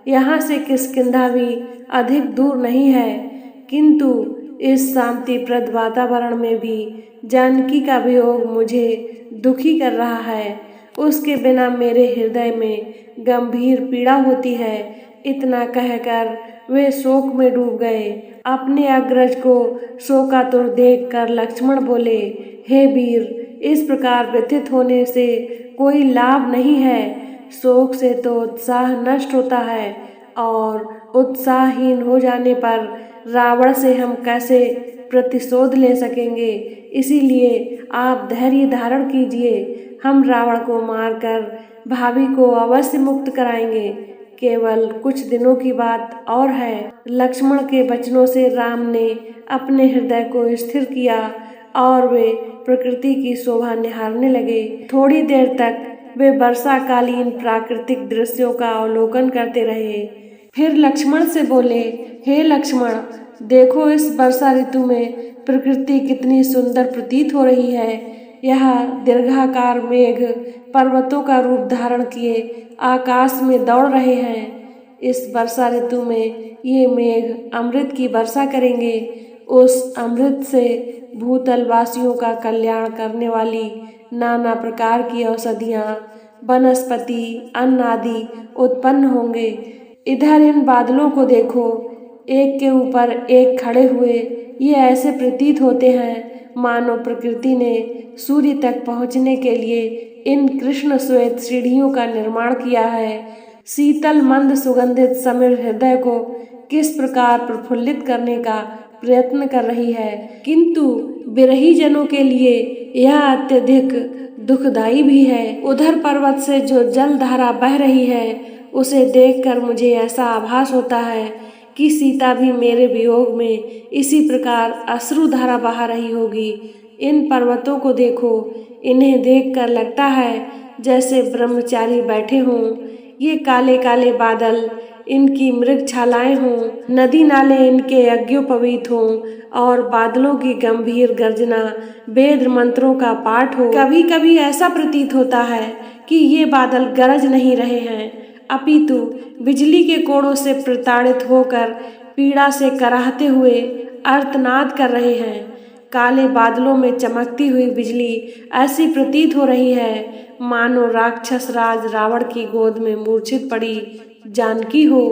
यहाँ से किष्किंधा भी अधिक दूर नहीं है, किंतु इस शांतिप्रद वातावरण में भी जानकी का वियोग मुझे दुखी कर रहा है। उसके बिना मेरे हृदय में गंभीर पीड़ा होती है। इतना कहकर वे शोक में डूब गए। अपने अग्रज को शोकातुर देखकर लक्ष्मण बोले, हे वीर, इस प्रकार व्यथित होने से कोई लाभ नहीं है। शोक से तो उत्साह नष्ट होता है और उत्साहहीन हो जाने पर रावण से हम कैसे प्रतिशोध ले सकेंगे। इसीलिए आप धैर्य धारण कीजिए। हम रावण को मारकर भाभी को अवश्य मुक्त कराएंगे। केवल कुछ दिनों की बात और है। लक्ष्मण के वचनों से राम ने अपने हृदय को स्थिर किया और वे प्रकृति की शोभा निहारने लगे। थोड़ी देर तक वे वर्षाकालीन प्राकृतिक दृश्यों का अवलोकन करते रहे। फिर लक्ष्मण से बोले, हे लक्ष्मण, देखो इस वर्षा ऋतु में प्रकृति कितनी सुंदर प्रतीत हो रही है। यह दीर्घाकार मेघ पर्वतों का रूप धारण किए आकाश में दौड़ रहे हैं। इस वर्षा ऋतु में ये मेघ अमृत की वर्षा करेंगे। उस अमृत से भूतल वासियों का कल्याण करने वाली नाना प्रकार की औषधियाँ, वनस्पति, अन्न आदि उत्पन्न होंगे। इधर इन बादलों को देखो, एक के ऊपर एक खड़े हुए। ये ऐसे प्रतीत होते हैं मानो प्रकृति ने सूर्य तक पहुँचने के लिए इन कृष्ण श्वेत सीढ़ियों का निर्माण किया है। शीतल मंद सुगंधित समीर हृदय को किस प्रकार प्रफुल्लित करने का प्रयत्न कर रही है, किंतु विरही जनों के लिए यह अत्यधिक दुखदायी भी है। उधर पर्वत से जो जल धारा बह रही है, उसे देखकर मुझे ऐसा आभास होता है कि सीता भी मेरे वियोग में इसी प्रकार अश्रु धारा बहा रही होगी। इन पर्वतों को देखो, इन्हें देखकर लगता है जैसे ब्रह्मचारी बैठे हों। ये काले काले बादल इनकी मृग छालाएं हों, नदी नाले इनके यज्ञोपवीत हों और बादलों की गंभीर गर्जना वेद मंत्रों का पाठ हो। कभी कभी ऐसा प्रतीत होता है कि ये बादल गरज नहीं रहे हैं, अपितु बिजली के कोड़ों से प्रताड़ित होकर पीड़ा से कराहते हुए आर्तनाद कर रहे हैं। काले बादलों में चमकती हुई बिजली ऐसी प्रतीत हो रही है मानो राक्षस राज रावण की गोद में मूर्छित पड़ी जानकी हो।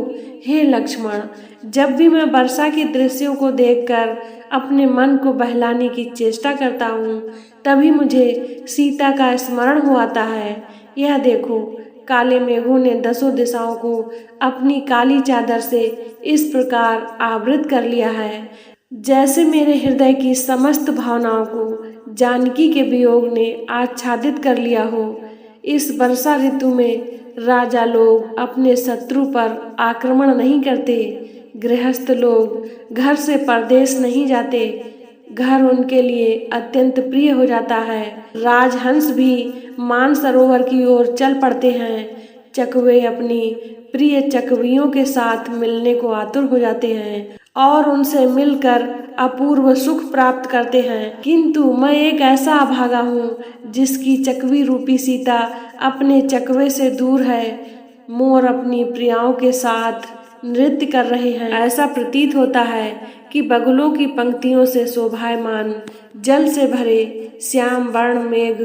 हे लक्ष्मण, जब भी मैं वर्षा के दृश्यों को देखकर अपने मन को बहलाने की चेष्टा करता हूँ, तभी मुझे सीता का स्मरण हो आता है। यह देखो, काले मेघों ने दसों दिशाओं को अपनी काली चादर से इस प्रकार आवृत कर लिया है, जैसे मेरे हृदय की समस्त भावनाओं को जानकी के वियोग ने आच्छादित कर लिया हो। इस वर्षा ऋतु में राजा लोग अपने शत्रु पर आक्रमण नहीं करते, गृहस्थ लोग घर से परदेश नहीं जाते, घर उनके लिए अत्यंत प्रिय हो जाता है। राजहंस भी मानसरोवर की ओर चल पड़ते हैं। चकवे अपनी प्रिय चकवियों के साथ मिलने को आतुर हो जाते हैं और उनसे मिलकर अपूर्व सुख प्राप्त करते हैं। किंतु मैं एक ऐसा अभागा हूँ जिसकी चकवी रूपी सीता अपने चकवे से दूर है। मोर अपनी प्रियाओं के साथ नृत्य कर रहे हैं। ऐसा प्रतीत होता है कि बगुलों की पंक्तियों से शोभायमान जल से भरे श्याम वर्ण मेघ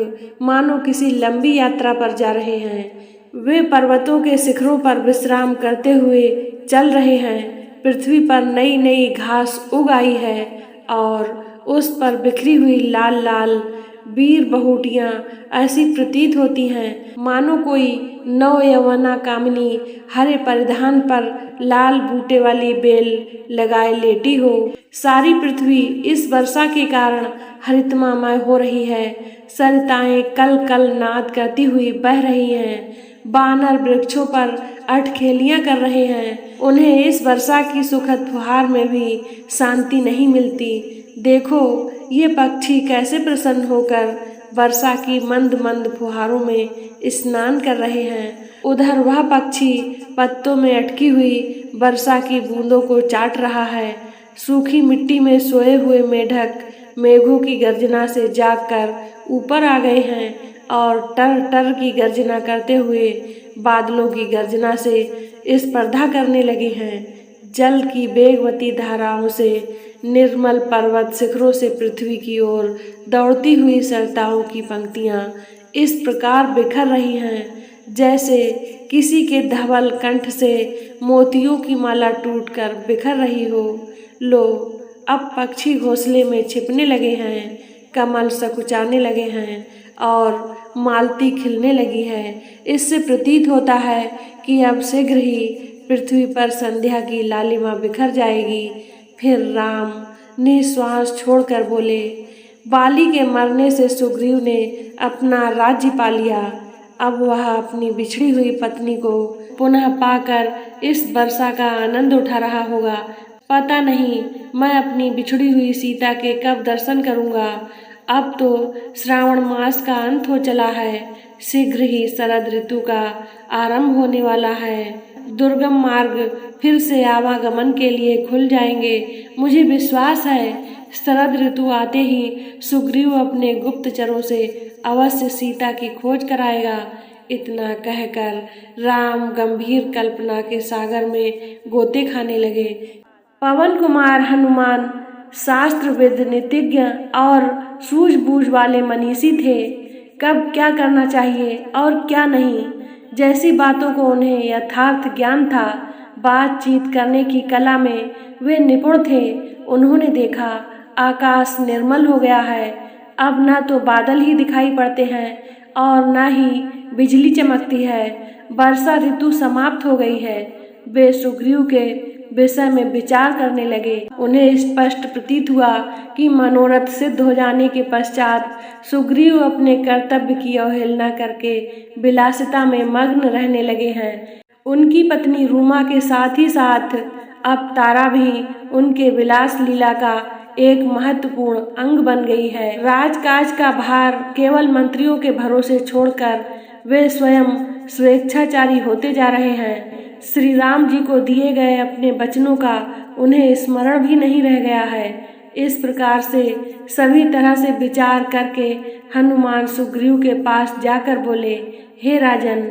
मानो किसी लंबी यात्रा पर जा रहे हैं। वे पर्वतों के शिखरों पर विश्राम करते हुए चल रहे हैं। पृथ्वी पर नई नई घास उग आई है और उस पर बिखरी हुई लाल लाल वीर बहुटियाँ ऐसी प्रतीत होती हैं मानो कोई नव यौवना कामिनी हरे परिधान पर लाल बूटे वाली बेल लगाए लेटी हो। सारी पृथ्वी इस वर्षा के कारण हरितमामय हो रही है। सरिताएं कल कल नाद करती हुई बह रही हैं। बानर वृक्षों पर अठखेलियां कर रहे हैं। उन्हें इस वर्षा की सुखद फुहार में भी शांति नहीं मिलती। देखो, ये पक्षी कैसे प्रसन्न होकर वर्षा की मंद मंद फुहारों में स्नान कर रहे हैं। उधर वह पक्षी पत्तों में अटकी हुई वर्षा की बूंदों को चाट रहा है। सूखी मिट्टी में सोए हुए मेढक मेघों की गर्जना से जागकर ऊपर आ गए हैं और टर टर की गर्जना करते हुए बादलों की गर्जना से स्पर्धा करने लगे हैं। जल की वेगवती धाराओं से निर्मल पर्वत शिखरों से पृथ्वी की ओर दौड़ती हुई सरिताओं की पंक्तियां इस प्रकार बिखर रही हैं जैसे किसी के धवल कंठ से मोतियों की माला टूटकर बिखर रही हो। लो, अब पक्षी घोंसले में छिपने लगे हैं, कमल सकुचाने लगे हैं और मालती खिलने लगी है। इससे प्रतीत होता है कि अब शीघ्र ही पृथ्वी पर संध्या की लालिमा बिखर जाएगी। फिर राम निश्वास छोड़कर बोले, बाली के मरने से सुग्रीव ने अपना राज्य पा लिया। अब वह अपनी बिछड़ी हुई पत्नी को पुनः पाकर इस वर्षा का आनंद उठा रहा होगा। पता नहीं मैं अपनी बिछड़ी हुई सीता के कब दर्शन करूंगा। अब तो श्रावण मास का अंत हो चला है, शीघ्र ही शरद ऋतु का आरंभ होने वाला है। दुर्गम मार्ग फिर से आवागमन के लिए खुल जाएंगे। मुझे विश्वास है शरद ऋतु आते ही सुग्रीव अपने गुप्तचरों से अवश्य सीता की खोज कराएगा। इतना कहकर राम गंभीर कल्पना के सागर में गोते खाने लगे। पवन कुमार हनुमान शास्त्रविद, नीतिज्ञ और सूझबूझ वाले मनीषी थे। कब क्या करना चाहिए और क्या नहीं, जैसी बातों को उन्हें यथार्थ ज्ञान था। बातचीत करने की कला में वे निपुण थे। उन्होंने देखा आकाश निर्मल हो गया है। अब न तो बादल ही दिखाई पड़ते हैं और न ही बिजली चमकती है। वर्षा ऋतु समाप्त हो गई है। वे सुग्रीव के विषय में विचार करने लगे। उन्हें स्पष्ट प्रतीत हुआ कि मनोरथ सिद्ध हो जाने के पश्चात सुग्रीव अपने कर्तव्य की अवहेलना करके विलासिता में मग्न रहने लगे हैं। उनकी पत्नी रूमा के साथ ही साथ अब तारा भी उनके विलास लीला का एक महत्वपूर्ण अंग बन गई है। राजकाज का भार केवल मंत्रियों के भरोसे छोड़कर वे स्वयं स्वेच्छाचारी होते जा रहे हैं। श्री राम जी को दिए गए अपने वचनों का उन्हें स्मरण भी नहीं रह गया है। इस प्रकार से सभी तरह से विचार करके हनुमान सुग्रीव के पास जाकर बोले, हे राजन,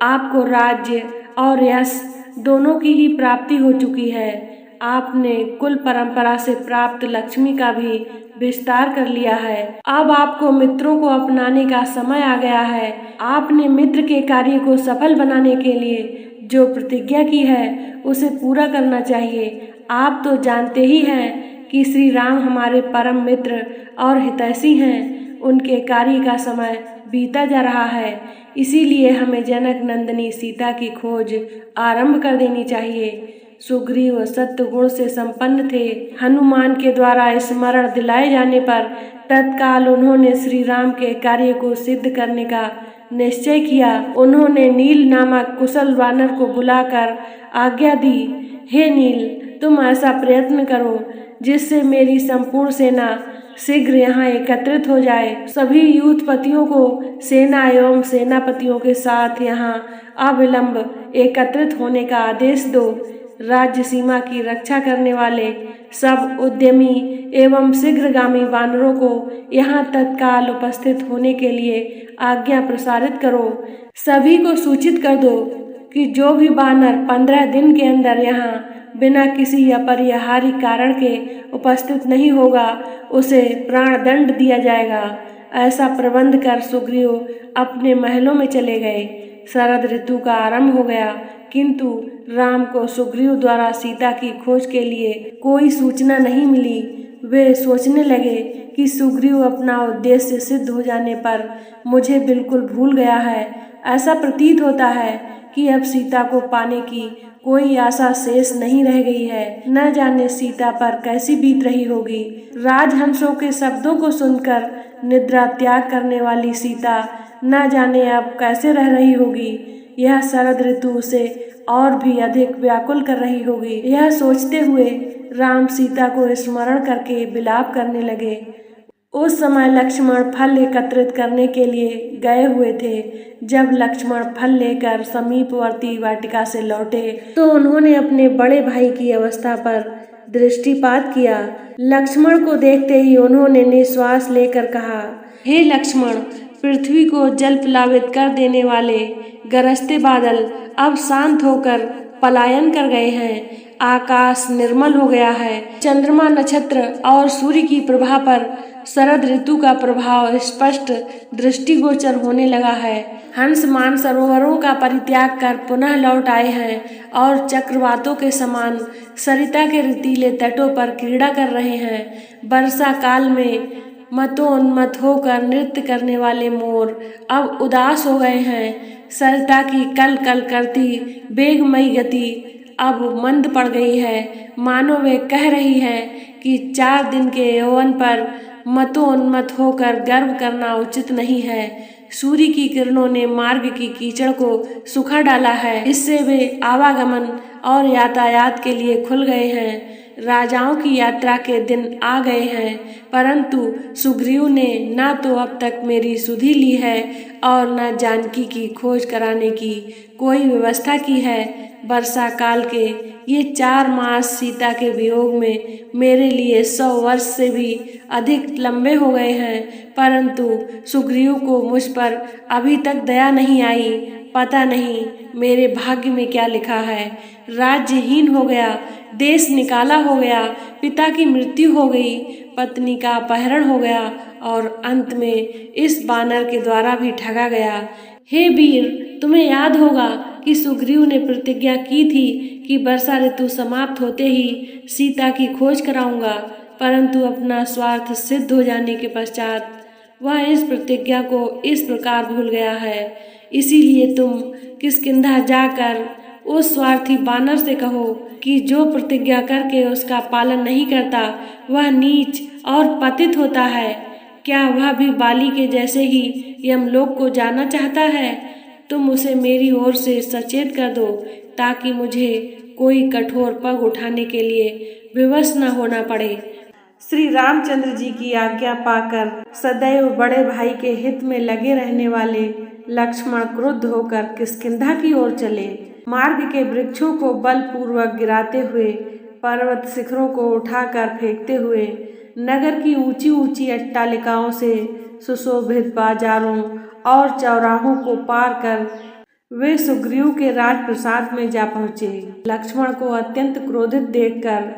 आपको राज्य और यश दोनों की ही प्राप्ति हो चुकी है। आपने कुल परंपरा से प्राप्त लक्ष्मी का भी विस्तार कर लिया है। अब आपको मित्रों को अपनाने का समय आ गया है। आपने मित्र के कार्य को सफल बनाने के लिए जो प्रतिज्ञा की है उसे पूरा करना चाहिए। आप तो जानते ही हैं कि श्री राम हमारे परम मित्र और हितैषी हैं। उनके कार्य का समय बीता जा रहा है, इसीलिए हमें जनक नंदिनी सीता की खोज आरंभ कर देनी चाहिए। सुग्रीव सत्वगुण से संपन्न थे। हनुमान के द्वारा स्मरण दिलाए जाने पर तत्काल उन्होंने श्री राम के कार्य को सिद्ध करने का निश्चय किया। उन्होंने नील नामक कुशल वानर को बुलाकर आज्ञा दी, हे नील, तुम ऐसा प्रयत्न करो जिससे मेरी संपूर्ण सेना शीघ्र यहाँ एकत्रित हो जाए। सभी यूथपतियों को सेना एवं सेनापतियों के साथ यहाँ अविलंब एकत्रित होने का आदेश दो। राज्य सीमा की रक्षा करने वाले सब उद्यमी एवं शीघ्रगामी वानरों को यहाँ तत्काल उपस्थित होने के लिए आज्ञा प्रसारित करो। सभी को सूचित कर दो कि जो भी वानर 15 दिन के अंदर यहाँ बिना किसी अपरिहार्य कारण के उपस्थित नहीं होगा उसे प्राणदंड दिया जाएगा। ऐसा प्रबंध कर सुग्रीव अपने महलों में चले गए। शरद ऋतु का आरंभ हो गया, किंतु राम को सुग्रीव द्वारा सीता की खोज के लिए कोई सूचना नहीं मिली। वे सोचने लगे कि सुग्रीव अपना उद्देश्य सिद्ध हो जाने पर मुझे बिल्कुल भूल गया है। ऐसा प्रतीत होता है कि अब सीता को पाने की कोई आशा शेष नहीं रह गई है। न जाने सीता पर कैसी बीत रही होगी। राजहंसों के शब्दों को सुनकर निद्रा त्याग करने वाली सीता न जाने अब कैसे रह रही होगी। यह शरद ऋतु उसे और भी अधिक व्याकुल कर रही होगी। यह सोचते हुए राम सीता को स्मरण करके विलाप करने लगे। उस समय लक्ष्मण फल एकत्रित करने के लिए गए हुए थे। जब लक्ष्मण फल लेकर समीपवर्ती वाटिका से लौटे तो उन्होंने अपने बड़े भाई की अवस्था पर दृष्टिपात किया। लक्ष्मण को देखते ही उन्होंने निश्वास लेकर कहा, हे लक्ष्मण, पृथ्वी को जल प्लावित कर देने वाले गरजते बादल अब शांत होकर पलायन कर गए हैं। आकाश निर्मल हो गया है। चंद्रमा, नक्षत्र और सूर्य की प्रभा पर शरद ऋतु का प्रभाव स्पष्ट दृष्टिगोचर होने लगा है। हंस मानसरोवरों का परित्याग कर पुनः लौट आए हैं और चक्रवातों के समान सरिता के रेतीले तटों पर क्रीड़ा कर रहे हैं। वर्षा काल में मतोन्मत्त होकर नृत्य करने वाले मोर अब उदास हो गए हैं। सरिता की कल कल करती वेगमयी गति अब मंद पड़ गई है। मानो वे कह रही है कि 4 दिन के यौवन पर मतोन्मत्त होकर गर्व करना उचित नहीं है। सूर्य की किरणों ने मार्ग की कीचड़ को सुखा डाला है। इससे वे आवागमन और यातायात के लिए खुल गए हैं। राजाओं की यात्रा के दिन आ गए हैं, परंतु सुग्रीव ने न तो अब तक मेरी सुधि ली है और न जानकी की खोज कराने की कोई व्यवस्था की है। वर्षा काल के ये 4 मास सीता के वियोग में मेरे लिए 100 वर्ष से भी अधिक लंबे हो गए हैं, परंतु सुग्रीव को मुझ पर अभी तक दया नहीं आई। पता नहीं मेरे भाग्य में क्या लिखा है। राज्यहीन हो गया, देश निकाला हो गया, पिता की मृत्यु हो गई, पत्नी का अपहरण हो गया और अंत में इस बानर के द्वारा भी ठगा गया। हे वीर, तुम्हें याद होगा कि सुग्रीव ने प्रतिज्ञा की थी कि वर्षा ऋतु समाप्त होते ही सीता की खोज कराऊंगा, परंतु अपना स्वार्थ सिद्ध हो जाने के पश्चात वह इस प्रतिज्ञा को इस प्रकार भूल गया है। इसीलिए तुम किष्किंधा जाकर उस स्वार्थी बानर से कहो कि जो प्रतिज्ञा करके उसका पालन नहीं करता वह नीच और पतित होता है। क्या वह भी बाली के जैसे ही यमलोक को जाना चाहता है? तुम उसे मेरी ओर से सचेत कर दो ताकि मुझे कोई कठोर पग उठाने के लिए विवश न होना पड़े। श्री रामचंद्र जी की आज्ञा पाकर सदैव बड़े भाई के हित में लगे रहने वाले लक्ष्मण क्रुद्ध होकर किष्किंधा की ओर चले। मार्ग के वृक्षों को बलपूर्वक गिराते हुए, पर्वत शिखरों को उठाकर फेंकते हुए, नगर की ऊंची ऊंची अट्टालिकाओं से सुशोभित बाजारों और चौराहों को पार कर वे सुग्रीव के राजप्रसाद में जा पहुँचे। लक्ष्मण को अत्यंत क्रोधित देखकर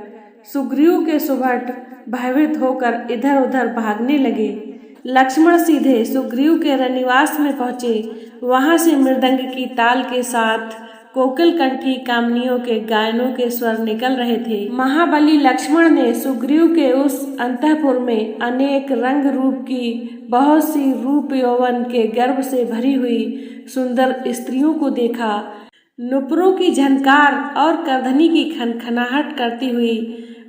सुग्रीव के सुभट भयभीत होकर इधर उधर भागने लगे। लक्ष्मण सीधे सुग्रीव के रनिवास में पहुँचे। वहां से मृदंग की ताल के साथ कोकिल कंठी कामनियों के गायनों के स्वर निकल रहे थे। महाबली लक्ष्मण ने सुग्रीव के उस अंतःपुर में अनेक रंग रूप की बहुत सी रूप यौवन के गर्भ से भरी हुई सुंदर स्त्रियों को देखा। नुपुरों की झनकार और करधनी की खनखनाहट करती हुई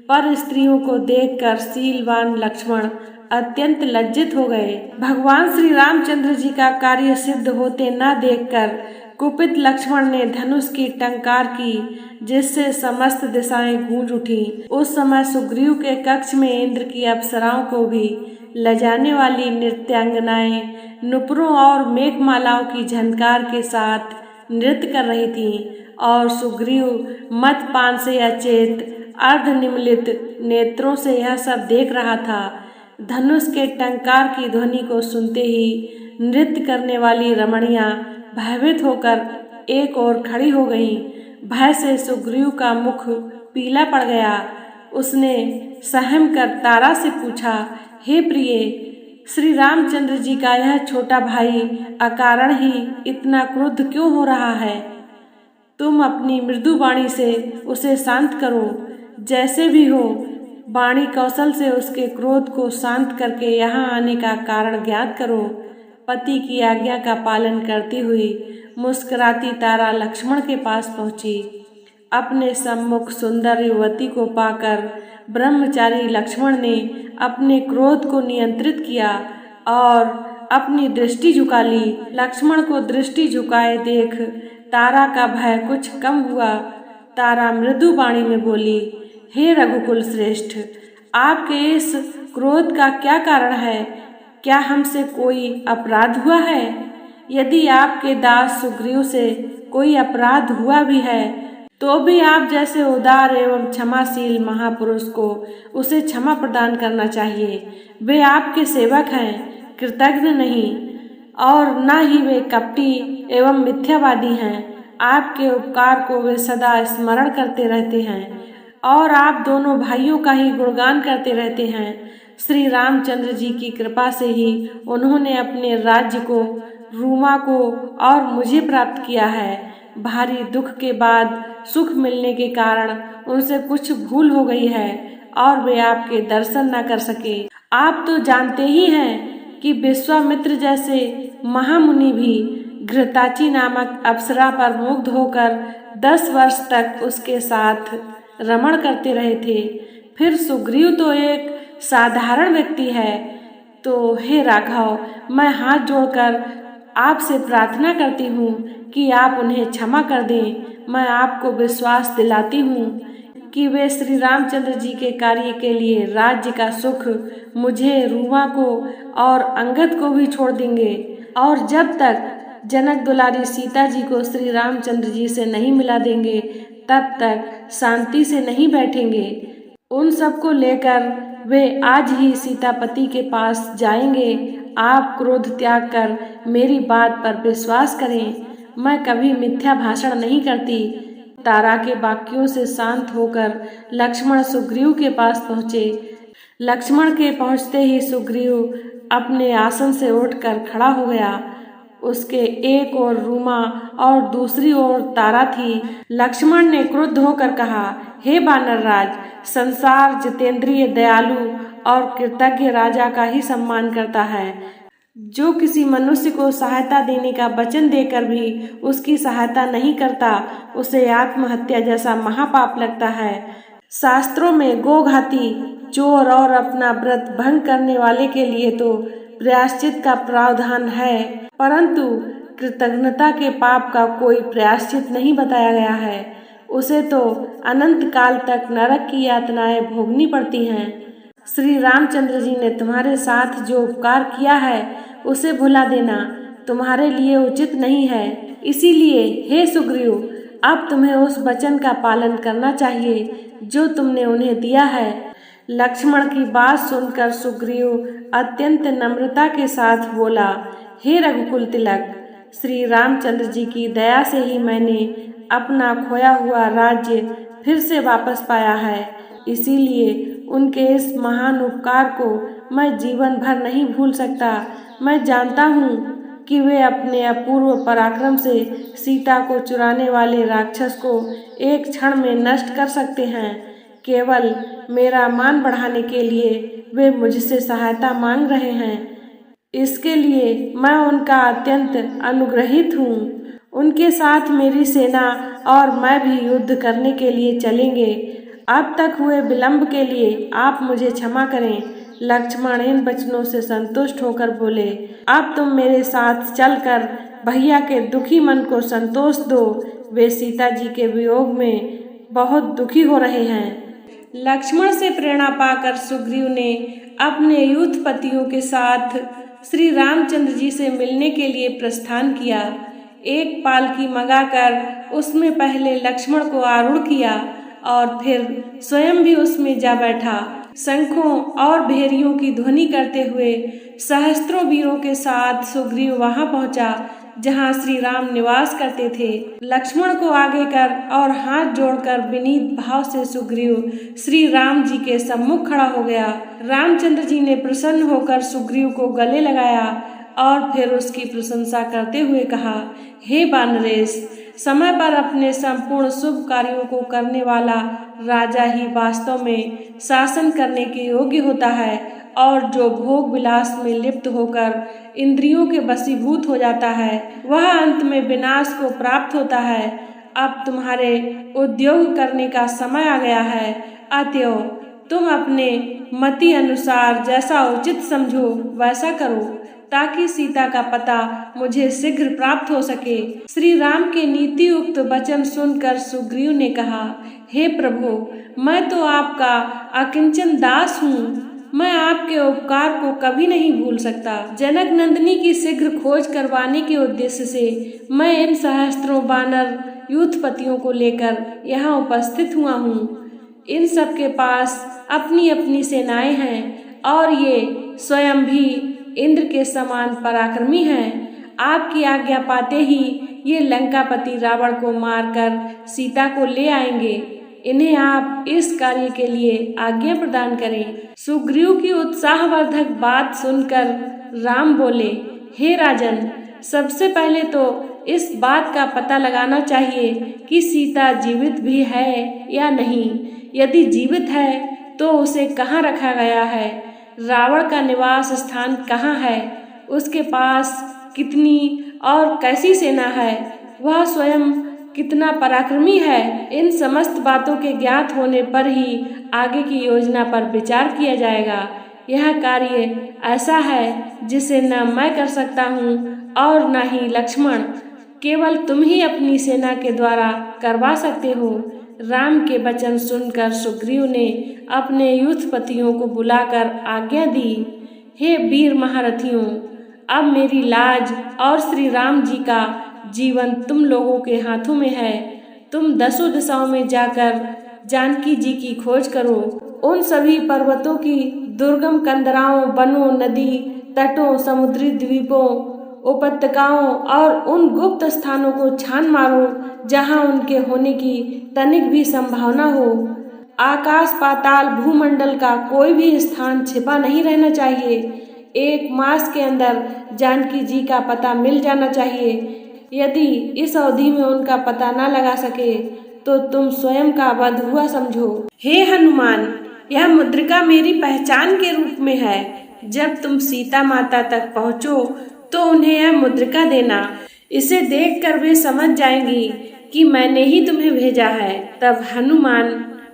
पर स्त्रियों को देखकर शीलवान लक्ष्मण अत्यंत लज्जित हो गए। भगवान श्री रामचंद्र जी का कार्य सिद्ध होते न देखकर कुपित लक्ष्मण ने धनुष की टंकार की, जिससे समस्त दिशाएं गूंज उठी। उस समय सुग्रीव के कक्ष में इंद्र की अप्सराओं को भी लजाने वाली नृत्यांगनाएं नुपुरों और मेघमालाओं की झनकार के साथ नृत्य कर रही थीं और सुग्रीव मदपान से अचेत अर्धनिमीलित नेत्रों से यह सब देख रहा था। धनुष के टंकार की ध्वनि को सुनते ही नृत्य करने वाली रमणियां भयभीत होकर एक ओर खड़ी हो गईं। भय से सुग्रीव का मुख पीला पड़ गया। उसने सहम कर तारा से पूछा, हे प्रिय, श्री रामचंद्र जी का यह छोटा भाई अकारण ही इतना क्रुद्ध क्यों हो रहा है? तुम अपनी मृदु वाणी से उसे शांत करो। जैसे भी हो, वाणी कौशल से उसके क्रोध को शांत करके यहाँ आने का कारण ज्ञात करो। पति की आज्ञा का पालन करती हुई मुस्कुराती तारा लक्ष्मण के पास पहुंची। अपने सम्मुख सुंदर युवती को पाकर ब्रह्मचारी लक्ष्मण ने अपने क्रोध को नियंत्रित किया और अपनी दृष्टि झुका ली। लक्ष्मण को दृष्टि झुकाए देख तारा का भय कुछ कम हुआ। तारा मृदु वाणी में बोली, हे रघुकुल श्रेष्ठ, आपके इस क्रोध का क्या कारण है? क्या हमसे कोई अपराध हुआ है? यदि आपके दास सुग्रीव से कोई अपराध हुआ भी है तो भी आप जैसे उदार एवं क्षमाशील महापुरुष को उसे क्षमा प्रदान करना चाहिए। वे आपके सेवक हैं, कृतज्ञ नहीं, और न ही वे कपटी एवं मिथ्यावादी हैं। आपके उपकार को वे सदा स्मरण करते रहते हैं और आप दोनों भाइयों का ही गुणगान करते रहते हैं। श्री रामचंद्र जी की कृपा से ही उन्होंने अपने राज्य को, रूमा को और मुझे प्राप्त किया है। भारी दुख के बाद सुख मिलने के कारण उनसे कुछ भूल हो गई है और वे आपके दर्शन न कर सके। आप तो जानते ही हैं कि विश्वामित्र जैसे महामुनि भी घृताची नामक अप्सरा पर मुग्ध होकर 10 वर्ष तक उसके साथ रमण करते रहे थे। फिर सुग्रीव तो एक साधारण व्यक्ति है। तो हे राघव, मैं हाथ जोड़कर आपसे प्रार्थना करती हूँ कि आप उन्हें क्षमा कर दें। मैं आपको विश्वास दिलाती हूँ कि वे श्री रामचंद्र जी के कार्य के लिए राज्य का सुख मुझे, रूमा को और अंगद को भी छोड़ देंगे, और जब तक जनक दुलारी सीता जी को श्री रामचंद्र जी से नहीं मिला देंगे तब तक शांति से नहीं बैठेंगे। उन सबको लेकर वे आज ही सीतापति के पास जाएंगे। आप क्रोध त्याग कर मेरी बात पर विश्वास करें। मैं कभी मिथ्या भाषण नहीं करती। तारा के वाक्यों से शांत होकर लक्ष्मण सुग्रीव के पास पहुँचे। लक्ष्मण के पहुँचते ही सुग्रीव अपने आसन से उठकर खड़ा हो गया। उसके एक ओर रूमा और दूसरी ओर तारा थी। लक्ष्मण ने क्रुद्ध होकर कहा, हे वानरराज, संसार जितेंद्रिय, दयालु और कृतज्ञ राजा का ही सम्मान करता है। जो किसी मनुष्य को सहायता देने का वचन देकर भी उसकी सहायता नहीं करता, उसे आत्महत्या जैसा महापाप लगता है। शास्त्रों में गोघाती, चोर और अपना व्रत भंग करने वाले के लिए तो प्रायश्चित का प्रावधान है, परंतु कृतज्ञता के पाप का कोई प्रायश्चित नहीं बताया गया है। उसे तो अनंत काल तक नरक की यातनाएं भोगनी पड़ती हैं। श्री रामचंद्र जी ने तुम्हारे साथ जो उपकार किया है उसे भुला देना तुम्हारे लिए उचित नहीं है। इसीलिए हे सुग्रीव, अब तुम्हें उस वचन का पालन करना चाहिए जो तुमने उन्हें दिया है। लक्ष्मण की बात सुनकर सुग्रीव अत्यंत नम्रता के साथ बोला, हे रघुकुल तिलक, श्री रामचंद्र जी की दया से ही मैंने अपना खोया हुआ राज्य फिर से वापस पाया है। इसीलिए उनके इस महान उपकार को मैं जीवन भर नहीं भूल सकता। मैं जानता हूँ कि वे अपने अपूर्व पराक्रम से सीता को चुराने वाले राक्षस को एक क्षण में नष्ट कर सकते हैं। केवल मेरा मान बढ़ाने के लिए वे मुझसे सहायता मांग रहे हैं। इसके लिए मैं उनका अत्यंत अनुग्रहित हूँ। उनके साथ मेरी सेना और मैं भी युद्ध करने के लिए चलेंगे। अब तक हुए विलंब के लिए आप मुझे क्षमा करें। लक्ष्मण इन वचनों से संतुष्ट होकर बोले, अब तुम मेरे साथ चलकर भैया के दुखी मन को संतोष दो। वे सीता जी के वियोग में बहुत दुखी हो रहे हैं। लक्ष्मण से प्रेरणा पाकर सुग्रीव ने अपने यूथपतियों के साथ श्री रामचंद्र जी से मिलने के लिए प्रस्थान किया। एक पालकी मंगाकर उसमें पहले लक्ष्मण को आरूढ़ किया और फिर स्वयं भी उसमें जा बैठा। शंखों और भेरियों की ध्वनि करते हुए सहस्त्रों वीरों के साथ सुग्रीव वहां पहुंचा जहां श्री राम निवास करते थे। लक्ष्मण को आगे कर और हाथ जोड़कर विनीत भाव से सुग्रीव श्री राम जी के सम्मुख खड़ा हो गया। रामचंद्र जी ने प्रसन्न होकर सुग्रीव को गले लगाया और फिर उसकी प्रशंसा करते हुए कहा, हे वानरेश, समय पर अपने संपूर्ण शुभ कार्यों को करने वाला राजा ही वास्तव में शासन करने के योग्य होता है, और जो भोग विलास में लिप्त होकर इंद्रियों के वशीभूत हो जाता है वह अंत में विनाश को प्राप्त होता है। अब तुम्हारे उद्योग करने का समय आ गया है, अतएव तुम अपने मति अनुसार जैसा उचित समझो वैसा करो, ताकि सीता का पता मुझे शीघ्र प्राप्त हो सके। श्री राम के नीति युक्त वचन सुनकर सुग्रीव ने कहा, हे प्रभु, मैं तो आपका अकिंचन दास हूँ। मैं आपके उपकार को कभी नहीं भूल सकता। जनक नंदिनी की शीघ्र खोज करवाने के उद्देश्य से मैं इन सहस्त्रों वानर यूथपतियों को लेकर यहाँ उपस्थित हुआ हूँ। इन सब के पास अपनी अपनी सेनाएं हैं और ये स्वयं भी इंद्र के समान पराक्रमी हैं। आपकी आज्ञा पाते ही ये लंकापति रावण को मारकर सीता को ले आएंगे। इन्हें आप इस कार्य के लिए आज्ञा प्रदान करें। सुग्रीव की उत्साहवर्धक बात सुनकर राम बोले, हे राजन, सबसे पहले तो इस बात का पता लगाना चाहिए कि सीता जीवित भी है या नहीं। यदि जीवित है तो उसे कहाँ रखा गया है? रावण का निवास स्थान कहाँ है? उसके पास कितनी और कैसी सेना है? वह स्वयं कितना पराक्रमी है? इन समस्त बातों के ज्ञात होने पर ही आगे की योजना पर विचार किया जाएगा। यह कार्य ऐसा है जिसे न मैं कर सकता हूँ और न ही लक्ष्मण, केवल तुम ही अपनी सेना के द्वारा करवा सकते हो। राम के वचन सुनकर सुग्रीव ने अपने युद्धपतियों को बुलाकर आज्ञा दी, हे वीर महारथियों, अब मेरी लाज और श्री राम जी का जीवन तुम लोगों के हाथों में है। तुम 10 दिशाओं में जाकर जानकी जी की खोज करो। उन सभी पर्वतों की दुर्गम कंदराओं, वनों, नदी तटों, समुद्री द्वीपों, उपत्यकाओं और उन गुप्त स्थानों को छान मारो जहां उनके होने की तनिक भी संभावना हो। आकाश पाताल भूमंडल का कोई भी स्थान छिपा नहीं रहना चाहिए। 1 मास के अंदर जानकी जी का पता मिल जाना चाहिए। यदि इस अवधि में उनका पता न लगा सके तो तुम स्वयं का वध हुआ समझो। हे हनुमान, यह मुद्रिका मेरी पहचान के रूप में है। जब तुम सीता माता तक पहुँचो तो उन्हें यह मुद्रिका देना। इसे देखकर वे समझ जाएंगी कि मैंने ही तुम्हें भेजा है। तब हनुमान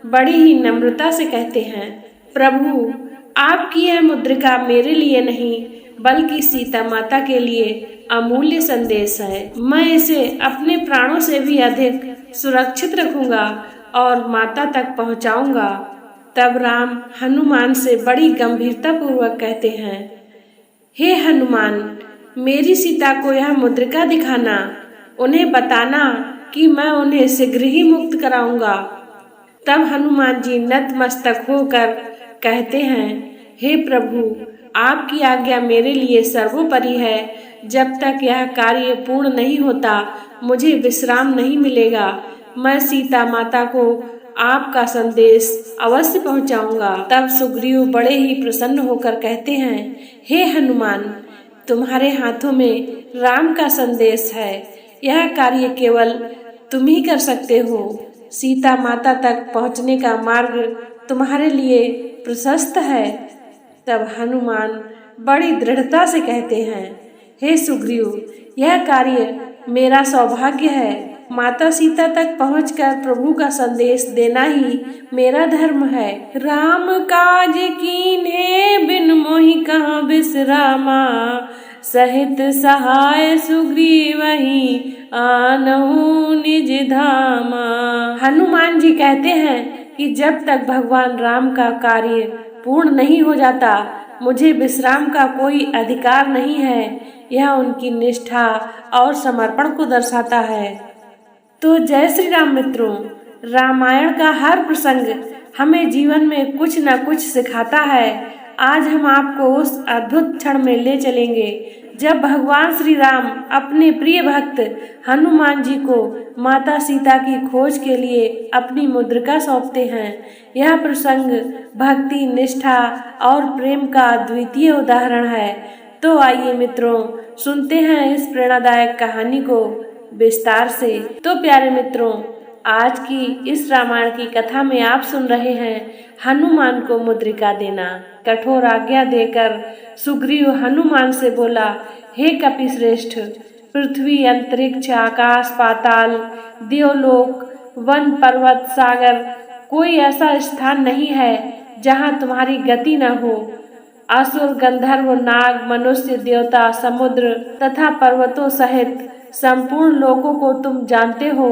बड़ी ही नम्रता से कहते हैं, प्रभु, आपकी यह मुद्रिका मेरे लिए नहीं बल्कि सीता माता के लिए अमूल्य संदेश है। मैं इसे अपने प्राणों से भी अधिक सुरक्षित रखूंगा और माता तक पहुंचाऊंगा। तब राम हनुमान से बड़ी गंभीरता पूर्वक कहते हैं, हे हनुमान, मेरी सीता को यह मुद्रिका दिखाना। उन्हें बताना कि मैं उन्हें शीघ्र ही मुक्त कराऊंगा। तब हनुमान जी नतमस्तक होकर कहते हैं, हे प्रभु, आपकी आज्ञा मेरे लिए सर्वोपरि है। जब तक यह कार्य पूर्ण नहीं होता मुझे विश्राम नहीं मिलेगा। मैं सीता माता को आपका संदेश अवश्य पहुंचाऊंगा। तब सुग्रीव बड़े ही प्रसन्न होकर कहते हैं, हे हनुमान, तुम्हारे हाथों में राम का संदेश है। यह कार्य केवल तुम ही कर सकते हो। सीता माता तक पहुंचने का मार्ग तुम्हारे लिए प्रशस्त है। तब हनुमान बड़ी दृढ़ता से कहते हैं, हे सुग्रीव, यह कार्य मेरा सौभाग्य है। माता सीता तक पहुंचकर प्रभु का संदेश देना ही मेरा धर्म है। राम काज कीन्हे बिन मोहि कहाँ बिसरामा, सहित सहाय सुग्रीवहि आनहु निज धामा। हनुमान जी कहते हैं कि जब तक भगवान राम का कार्य पूर्ण नहीं हो जाता मुझे विश्राम का कोई अधिकार नहीं है। यह उनकी निष्ठा और समर्पण को दर्शाता है। तो जय श्री राम मित्रों, रामायण का हर प्रसंग हमें जीवन में कुछ न कुछ सिखाता है। आज हम आपको उस अद्भुत क्षण में ले चलेंगे जब भगवान श्री राम अपने प्रिय भक्त हनुमान जी को माता सीता की खोज के लिए अपनी मुद्रिका सौंपते हैं। यह प्रसंग भक्ति, निष्ठा और प्रेम का अद्वितीय उदाहरण है। तो आइए मित्रों, सुनते हैं इस प्रेरणादायक कहानी को विस्तार से। तो प्यारे मित्रों, आज की इस रामायण की कथा में आप सुन रहे हैं हनुमान को मुद्रिका देना। कठोर आज्ञा देकर सुग्रीव हनुमान से बोला, हे कपिश्रेष्ठ, पृथ्वी, अंतरिक्ष, आकाश, पाताल, देवलोक, वन, पर्वत, सागर, कोई ऐसा स्थान नहीं है जहाँ तुम्हारी गति न हो। असुर, गंधर्व, नाग, मनुष्य, देवता, समुद्र तथा पर्वतों सहित संपूर्ण लोकों को तुम जानते हो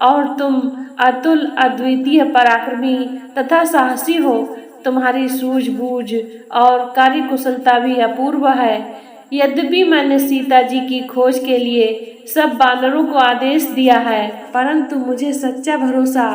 और तुम अतुल, अद्वितीय, पराक्रमी तथा साहसी हो। तुम्हारी सूझबूझ और कार्यकुशलता भी अपूर्व है। यद्यपि मैंने सीता जी की खोज के लिए सब वानरों को आदेश दिया है, परंतु मुझे सच्चा भरोसा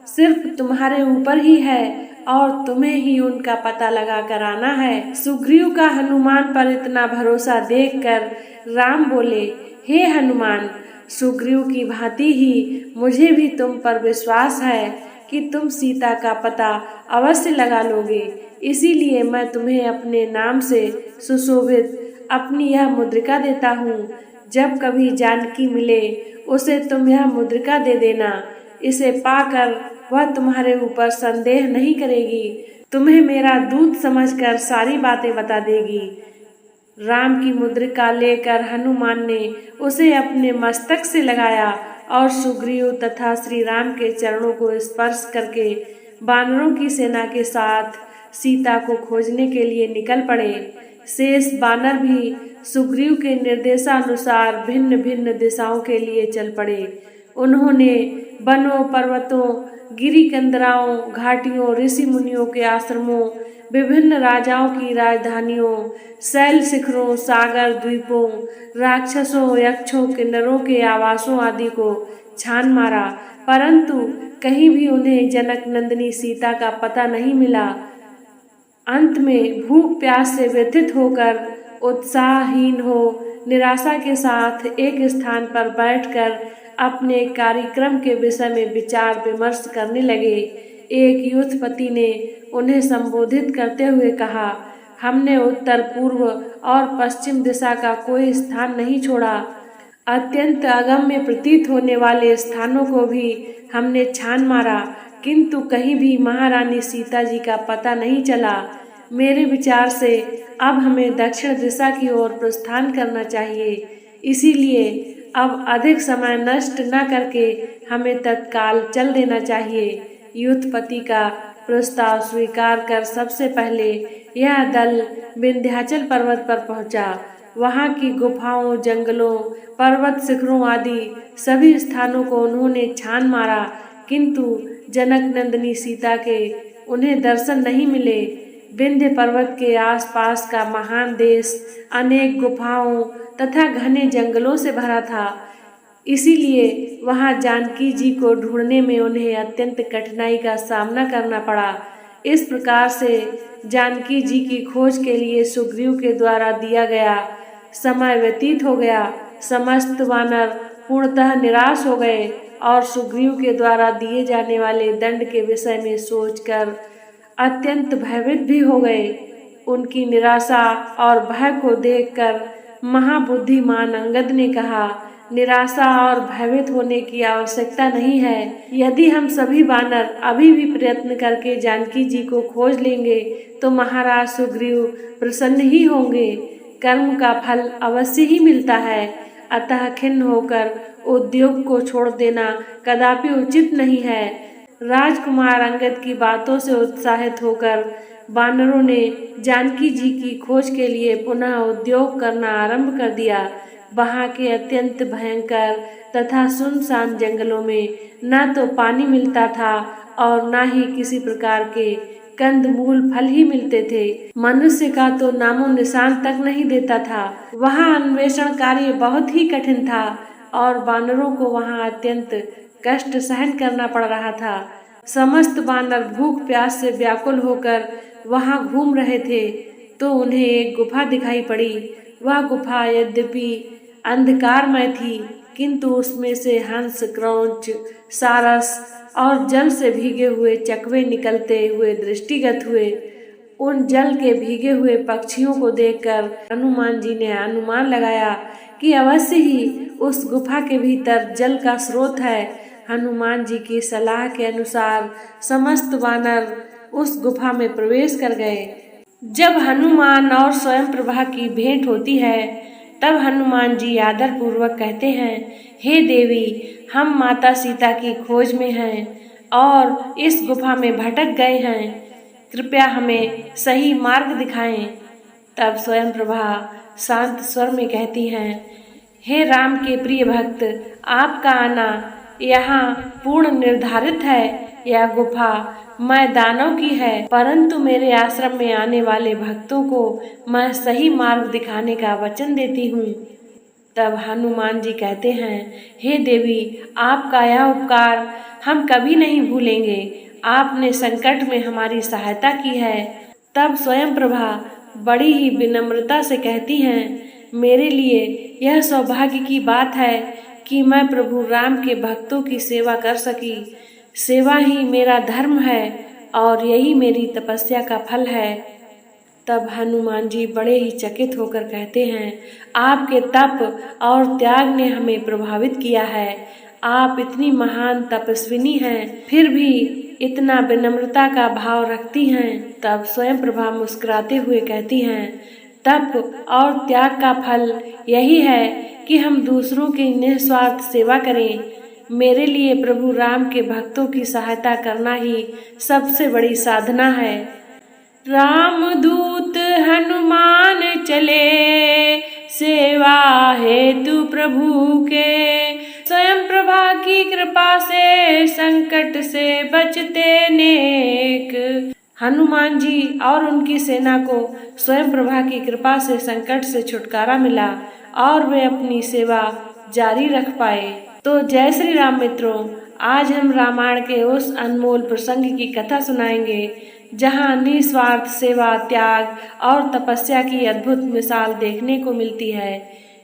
सिर्फ तुम्हारे ऊपर ही है और तुम्हें ही उनका पता लगा कर आना है। सुग्रीव का हनुमान पर इतना भरोसा देखकर राम बोले, हे हनुमान, सुग्रीव की भांति ही मुझे भी तुम पर विश्वास है कि तुम सीता का पता अवश्य लगा लोगे। इसीलिए मैं तुम्हें अपने नाम से सुशोभित अपनी यह मुद्रिका देता हूँ। जब कभी जानकी मिले उसे तुम यह मुद्रिका दे देना। इसे पाकर वह तुम्हारे ऊपर संदेह नहीं करेगी, तुम्हें मेरा दूत समझकर सारी बातें बता देगी। राम की मुद्रिका लेकर हनुमान ने उसे अपने मस्तक से लगाया और सुग्रीव तथा श्री राम के चरणों को स्पर्श करके वानरों की सेना के साथ सीता को खोजने के लिए निकल पड़े। शेष वानर भी सुग्रीव के निर्देशानुसार भिन्न भिन्न दिशाओं के लिए चल पड़े। उन्होंने वनों, पर्वतों, गिरी कंदराओं, घाटियों, ऋषि मुनियों के आश्रमों, विभिन्न राजाओं की राजधानियों, शैल शिखरों, सागर द्वीपों, राक्षसों, यक्षों, किन्नरों के आवासों आदि को छान मारा, परंतु कहीं भी उन्हें जनक नंदिनी सीता का पता नहीं मिला। अंत में भूख प्यास से व्यथित होकर, उत्साहहीन हो, निराशा के साथ एक स्थान पर बैठकर अपने कार्यक्रम के विषय में विचार विमर्श करने लगे। एक युद्धपति ने उन्हें संबोधित करते हुए कहा, हमने उत्तर, पूर्व और पश्चिम दिशा का कोई स्थान नहीं छोड़ा। अत्यंत अगम्य प्रतीत होने वाले स्थानों को भी हमने छान मारा, किंतु कहीं भी महारानी सीता जी का पता नहीं चला। मेरे विचार से अब हमें दक्षिण दिशा की ओर प्रस्थान करना चाहिए। इसीलिए अब अधिक समय नष्ट न करके हमें तत्काल चल देना चाहिए। युद्धपति का प्रस्ताव स्वीकार कर सबसे पहले यह दल विंध्याचल पर्वत पर पहुंचा। वहां की गुफाओं, जंगलों, पर्वत शिखरों आदि सभी स्थानों को उन्होंने छान मारा, किंतु जनक नंदिनी सीता के उन्हें दर्शन नहीं मिले। विंध्य पर्वत के आसपास का महान देश अनेक गुफाओं तथा घने जंगलों से भरा था, इसीलिए वहां जानकी जी को ढूंढने में उन्हें अत्यंत कठिनाई का सामना करना पड़ा। इस प्रकार से जानकी जी की खोज के लिए सुग्रीव के द्वारा दिया गया समय व्यतीत हो गया। समस्त वानर पूर्णतः निराश हो गए और सुग्रीव के द्वारा दिए जाने वाले दंड के विषय में सोचकर अत्यंत भयभीत भी हो गए। उनकी निराशा और भय को देखकर महाबुद्धिमान अंगद ने कहा, निराशा और भयभीत होने की आवश्यकता नहीं है। यदि हम सभी वानर अभी भी प्रयत्न करके जानकी जी को खोज लेंगे तो महाराज सुग्रीव प्रसन्न ही होंगे। कर्म का फल अवश्य ही मिलता है, अतः खिन्न होकर उद्योग को छोड़ देना कदापि उचित नहीं है। राजकुमार अंगद की बातों से उत्साहित होकर वानरों ने जानकी जी की खोज के लिए पुनः उद्योग करना आरंभ कर दिया। वहां के अत्यंत भयंकर तथा सुनसान जंगलों में न तो पानी मिलता था और न ही किसी प्रकार के कंद मूल फल ही मिलते थे। मनुष्य का तो नामो निशान तक नहीं देता था। वहां अन्वेषण कार्य बहुत ही कठिन था और वानरों को वहां अत्यंत कष्ट सहन करना पड़ रहा था। समस्त वानर भूख प्यास से व्याकुल होकर वहां घूम रहे थे तो उन्हें एक गुफा दिखाई पड़ी। वह गुफा यद्यपि अंधकारमय थी, किंतु उसमें से हंस, क्रौंच, सारस और जल से भीगे हुए चकवे निकलते हुए दृष्टिगत हुए। उन जल के भीगे हुए पक्षियों को देखकर हनुमान जी ने अनुमान लगाया कि अवश्य ही उस गुफा के भीतर जल का स्रोत है। हनुमान जी की सलाह के अनुसार समस्त वानर उस गुफा में प्रवेश कर गए। जब हनुमान और स्वयं प्रभा की भेंट होती है तब हनुमान जी आदर पूर्वक कहते हैं, हे देवी, हम माता सीता की खोज में हैं और इस गुफा में भटक गए हैं, कृपया हमें सही मार्ग दिखाएं। तब स्वयं प्रभा शांत स्वर में कहती हैं, हे राम के प्रिय भक्त, आपका आना यहाँ पूर्ण निर्धारित है। यह गुफा मैदानों की है, परंतु मेरे आश्रम में आने वाले भक्तों को मैं सही मार्ग दिखाने का वचन देती हूँ। तब हनुमान जी कहते हैं, हे देवी, आपका यह उपकार हम कभी नहीं भूलेंगे। आपने संकट में हमारी सहायता की है। तब स्वयं प्रभा बड़ी ही विनम्रता से कहती हैं, मेरे लिए यह सौभाग्य की बात है कि मैं प्रभु राम के भक्तों की सेवा कर सकी। सेवा ही मेरा धर्म है और यही मेरी तपस्या का फल है। तब हनुमान जी बड़े ही चकित होकर कहते हैं, आपके तप और त्याग ने हमें प्रभावित किया है। आप इतनी महान तपस्विनी हैं, फिर भी इतना विनम्रता का भाव रखती हैं। तब स्वयं प्रभा मुस्कुराते हुए कहती हैं, तप और त्याग का फल यही है कि हम दूसरों की निस्वार्थ सेवा करें। मेरे लिए प्रभु राम के भक्तों की सहायता करना ही सबसे बड़ी साधना है। रामदूत हनुमान चले, सेवा हेतु प्रभु के। स्वयं प्रभा की कृपा से संकट से बचते नेक। हनुमान जी और उनकी सेना को स्वयं प्रभा की कृपा से संकट से छुटकारा मिला और वे अपनी सेवा जारी रख पाए। तो जय श्री राम मित्रों, आज हम रामायण के उस अनमोल प्रसंग की कथा सुनाएंगे जहाँ निस्वार्थ सेवा, त्याग और तपस्या की अद्भुत मिसाल देखने को मिलती है।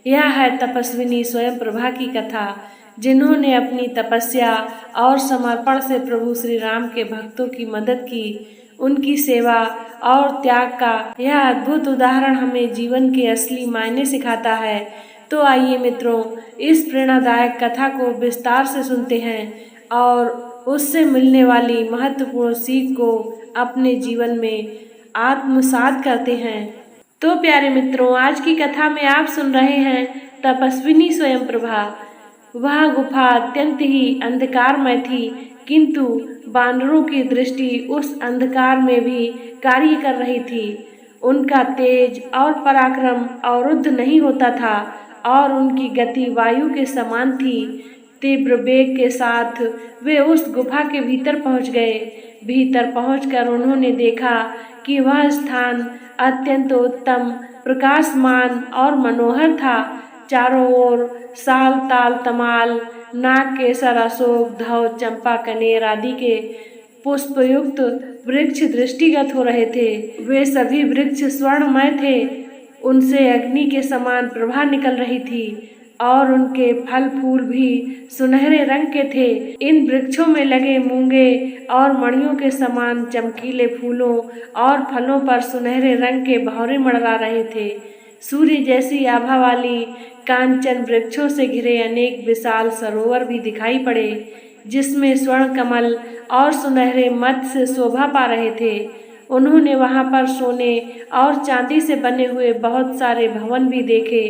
यह है तपस्विनी स्वयं प्रभा की कथा, जिन्होंने अपनी तपस्या और समर्पण से प्रभु श्री राम के भक्तों की मदद की। उनकी सेवा और त्याग का यह अद्भुत उदाहरण हमें जीवन के असली मायने सिखाता है। तो आइए मित्रों, इस प्रेरणादायक कथा को विस्तार से सुनते हैं और उससे मिलने वाली महत्वपूर्ण सीख को अपने जीवन में आत्मसात करते हैं। तो प्यारे मित्रों, आज की कथा में आप सुन रहे हैं तपस्विनी स्वयं प्रभा। वह गुफा अत्यंत ही अंधकारमय थी, किंतु बानरों की दृष्टि उस अंधकार में भी कार्य कर रही थी। उनका तेज और पराक्रम अवरुद्ध नहीं होता था और उनकी गति वायु के समान थी। तीव्र वेग के साथ वे उस गुफा के भीतर पहुंच गए। भीतर पहुंचकर उन्होंने देखा कि वह स्थान अत्यंत उत्तम, प्रकाशमान और मनोहर था। चारों ओर साल, ताल, तमाल, नाग, केसर, अशोक, धौ, चंपा, कनेर आदि के पुष्पयुक्त वृक्ष दृष्टिगत हो रहे थे। वे सभी वृक्ष स्वर्णमय थे। उनसे अग्नि के समान प्रभा निकल रही थी और उनके फल फूल भी सुनहरे रंग के थे। इन वृक्षों में लगे मूंगे और मणियों के समान चमकीले फूलों और फलों पर सुनहरे रंग के भौरे मंडरा रहे थे। सूर्य जैसी आभा वाली कांचन वृक्षों से घिरे अनेक विशाल सरोवर भी दिखाई पड़े, जिसमें स्वर्ण कमल और सुनहरे मत्स्य शोभा पा रहे थे। उन्होंने वहां पर सोने और चांदी से बने हुए बहुत सारे भवन भी देखे,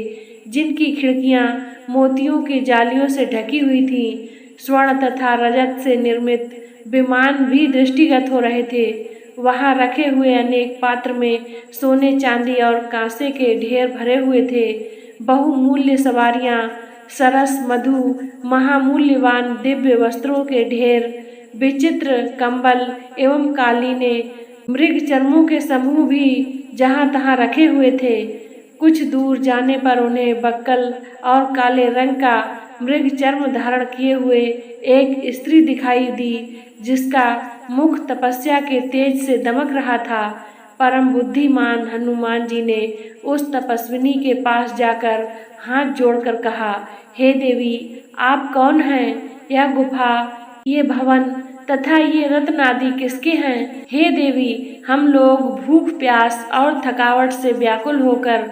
जिनकी खिड़कियां मोतियों की जालियों से ढकी हुई थीं। स्वर्ण तथा रजत से निर्मित विमान भी दृष्टिगत हो रहे थे। वहां रखे हुए अनेक पात्र में सोने, चांदी और कांसे के ढेर भरे हुए थे। बहुमूल्य सवारियां, सरस, मधु, महामूल्यवान दिव्य वस्त्रों के ढेर, विचित्र कंबल एवं कालीने, मृग चर्मों के समूह भी जहां तहां रखे हुए थे। कुछ दूर जाने पर उन्हें बक्कल और काले रंग का मृग चर्म धारण किए हुए एक स्त्री दिखाई दी, जिसका मुख तपस्या के तेज से दमक रहा था। परम बुद्धिमान हनुमान जी ने उस तपस्विनी के पास जाकर हाथ जोड़कर कहा, हे देवी, आप कौन हैं? यह गुफा, ये भवन तथा ये रत्न आदि किसके हैं? हे देवी, हम लोग भूख, प्यास और थकावट से व्याकुल होकर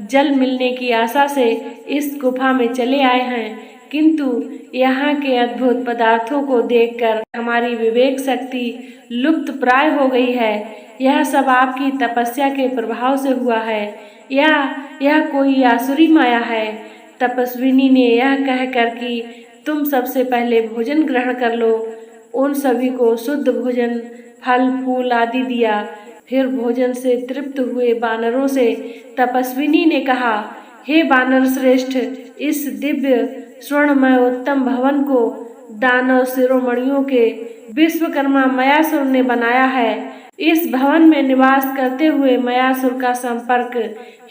जल मिलने की आशा से इस गुफा में चले आए हैं, किंतु यहाँ के अद्भुत पदार्थों को देखकर हमारी विवेक शक्ति लुप्त प्राय हो गई है। यह सब आपकी तपस्या के प्रभाव से हुआ है। यह कोई आसुरी माया है। तपस्विनी ने यह कहकर कि तुम सबसे पहले भोजन ग्रहण कर लो, उन सभी को शुद्ध भोजन, फल फूल आदि दिया। फिर भोजन से तृप्त हुए बानरों से तपस्विनी ने कहा, हे बानर श्रेष्ठ, इस दिव्य स्वर्णमय उत्तम भवन को दानव शिरोमणियों के विश्वकर्मा मयासुर ने बनाया है। इस भवन में निवास करते हुए मयासुर का संपर्क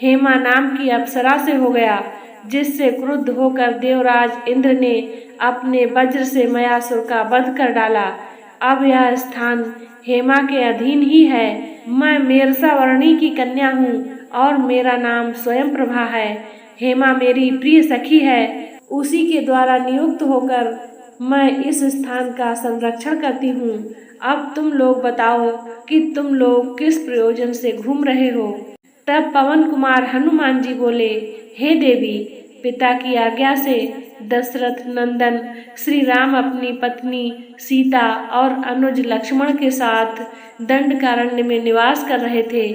हेमा नाम की अप्सरा से हो गया, जिससे क्रुद्ध होकर देवराज इंद्र ने अपने वज्र से मयासुर का वध कर डाला। अब यह स्थान हेमा के अधीन ही है। मैं मेरसा वर्णी की कन्या हूँ और मेरा नाम स्वयं प्रभा है। हेमा मेरी प्रिय सखी है। उसी के द्वारा नियुक्त होकर मैं इस स्थान का संरक्षण करती हूँ। अब तुम लोग बताओ कि तुम लोग किस प्रयोजन से घूम रहे हो। तब पवन कुमार हनुमान जी बोले, हे देवी, पिता की आज्ञा से दशरथ नंदन श्री राम अपनी पत्नी सीता और अनुज लक्ष्मण के साथ दंडकारण्य में निवास कर रहे थे।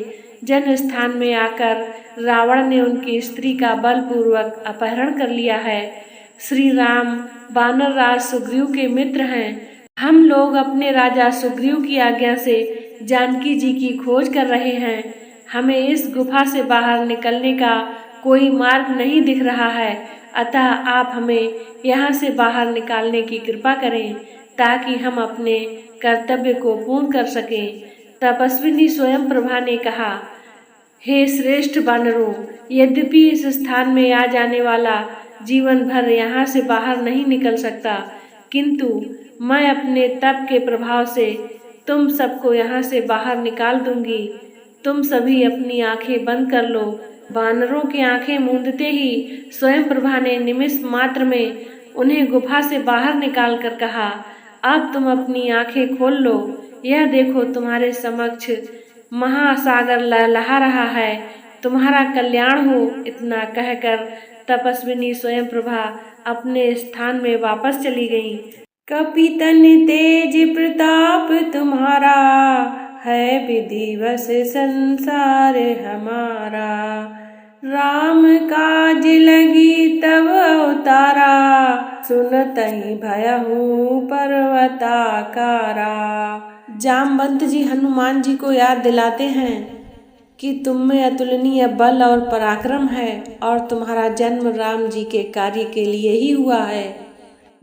जन स्थान में आकर रावण ने उनकी स्त्री का बलपूर्वक अपहरण कर लिया है। श्री राम वानर राज सुग्रीव के मित्र हैं। हम लोग अपने राजा सुग्रीव की आज्ञा से जानकी जी की खोज कर रहे हैं। हमें इस गुफा से बाहर निकलने का कोई मार्ग नहीं दिख रहा है, अतः आप हमें यहाँ से बाहर निकालने की कृपा करें ताकि हम अपने कर्तव्य को पूर्ण कर सकें। तपस्विनी स्वयं प्रभा ने कहा, हे श्रेष्ठ वानरों, यद्यपि इस स्थान में आ जाने वाला जीवन भर यहाँ से बाहर नहीं निकल सकता, किंतु मैं अपने तप के प्रभाव से तुम सबको यहाँ से बाहर निकाल दूंगी। तुम सभी अपनी आंखें बंद कर लो। वानरों की आंखें मूंदते ही स्वयं प्रभा ने निमिष मात्र में उन्हें गुफा से बाहर निकाल कर कहा, अब तुम अपनी आंखें खोल लो। यह देखो, तुम्हारे समक्ष महासागर लहला रहा है, तुम्हारा कल्याण हो। इतना कहकर तपस्विनी स्वयं प्रभा अपने स्थान में वापस चली गईं। कपितन तेज प्रताप तुम्हारा, है विधिवश संसार हमारा। राम काज लगी तब अवतारा, सुनतहि भयहु पर्वताकारा। जामवंत जी हनुमान जी को याद दिलाते हैं कि तुम में अतुलनीय बल और पराक्रम है और तुम्हारा जन्म राम जी के कार्य के लिए ही हुआ है।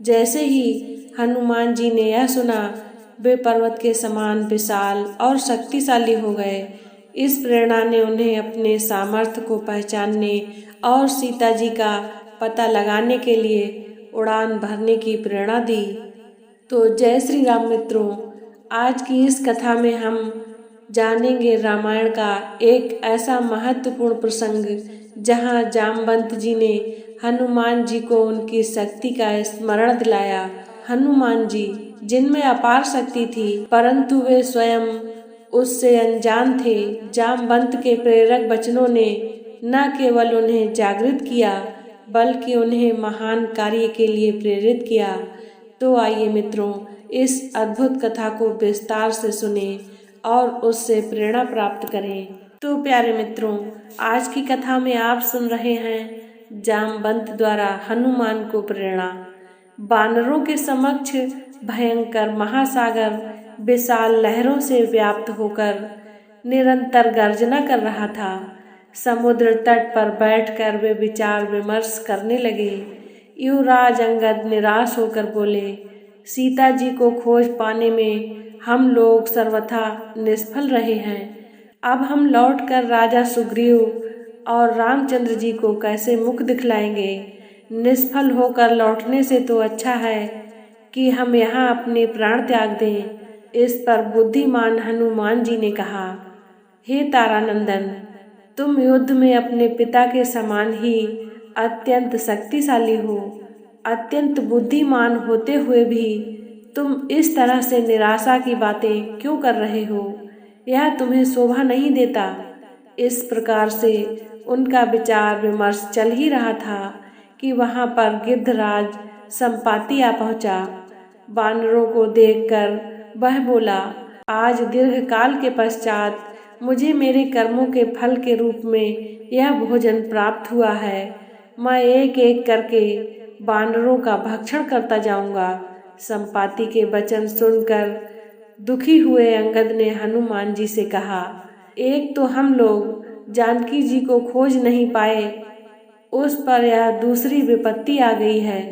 जैसे ही हनुमान जी ने यह सुना, वे पर्वत के समान विशाल और शक्तिशाली हो गए। इस प्रेरणा ने उन्हें अपने सामर्थ्य को पहचानने और सीता जी का पता लगाने के लिए उड़ान भरने की प्रेरणा दी। तो जय श्री राम मित्रों, आज की इस कथा में हम जानेंगे रामायण का एक ऐसा महत्वपूर्ण प्रसंग जहां जामवंत जी ने हनुमान जी को उनकी शक्ति का स्मरण दिलाया। हनुमान जी जिनमें अपार शक्ति थी, परंतु वे स्वयं उससे अनजान थे। जामवंत के प्रेरक वचनों ने न केवल उन्हें जागृत किया, बल्कि उन्हें महान कार्य के लिए प्रेरित किया। तो आइए मित्रों, इस अद्भुत कथा को विस्तार से सुने और उससे प्रेरणा प्राप्त करें। तो प्यारे मित्रों, आज की कथा में आप सुन रहे हैं जामवंत द्वारा हनुमान को प्रेरणा। वानरों के समक्ष भयंकर महासागर विशाल लहरों से व्याप्त होकर निरंतर गर्जना कर रहा था। समुद्र तट पर बैठकर वे विचार विमर्श करने लगे। युवराज अंगद निराश होकर बोले, सीता जी को खोज पाने में हम लोग सर्वथा निष्फल रहे हैं। अब हम लौटकर राजा सुग्रीव और रामचंद्र जी को कैसे मुख दिखलाएंगे। निष्फल होकर लौटने से तो अच्छा है कि हम यहाँ अपने प्राण त्याग दें। इस पर बुद्धिमान हनुमान जी ने कहा, हे तारानंदन, तुम युद्ध में अपने पिता के समान ही अत्यंत शक्तिशाली हो। अत्यंत बुद्धिमान होते हुए भी तुम इस तरह से निराशा की बातें क्यों कर रहे हो? यह तुम्हें शोभा नहीं देता। इस प्रकार से उनका विचार विमर्श चल ही रहा था कि वहां पर गिद्धराज संपाति आ पहुंचा। वानरों को देखकर वह बोला, आज दीर्घ काल के पश्चात मुझे मेरे कर्मों के फल के रूप में यह भोजन प्राप्त हुआ है। मैं एक एक करके वानरों का भक्षण करता जाऊंगा। संपाति के वचन सुनकर दुखी हुए अंगद ने हनुमान जी से कहा, एक तो हम लोग जानकी जी को खोज नहीं पाए, उस पर यह दूसरी विपत्ति आ गई है।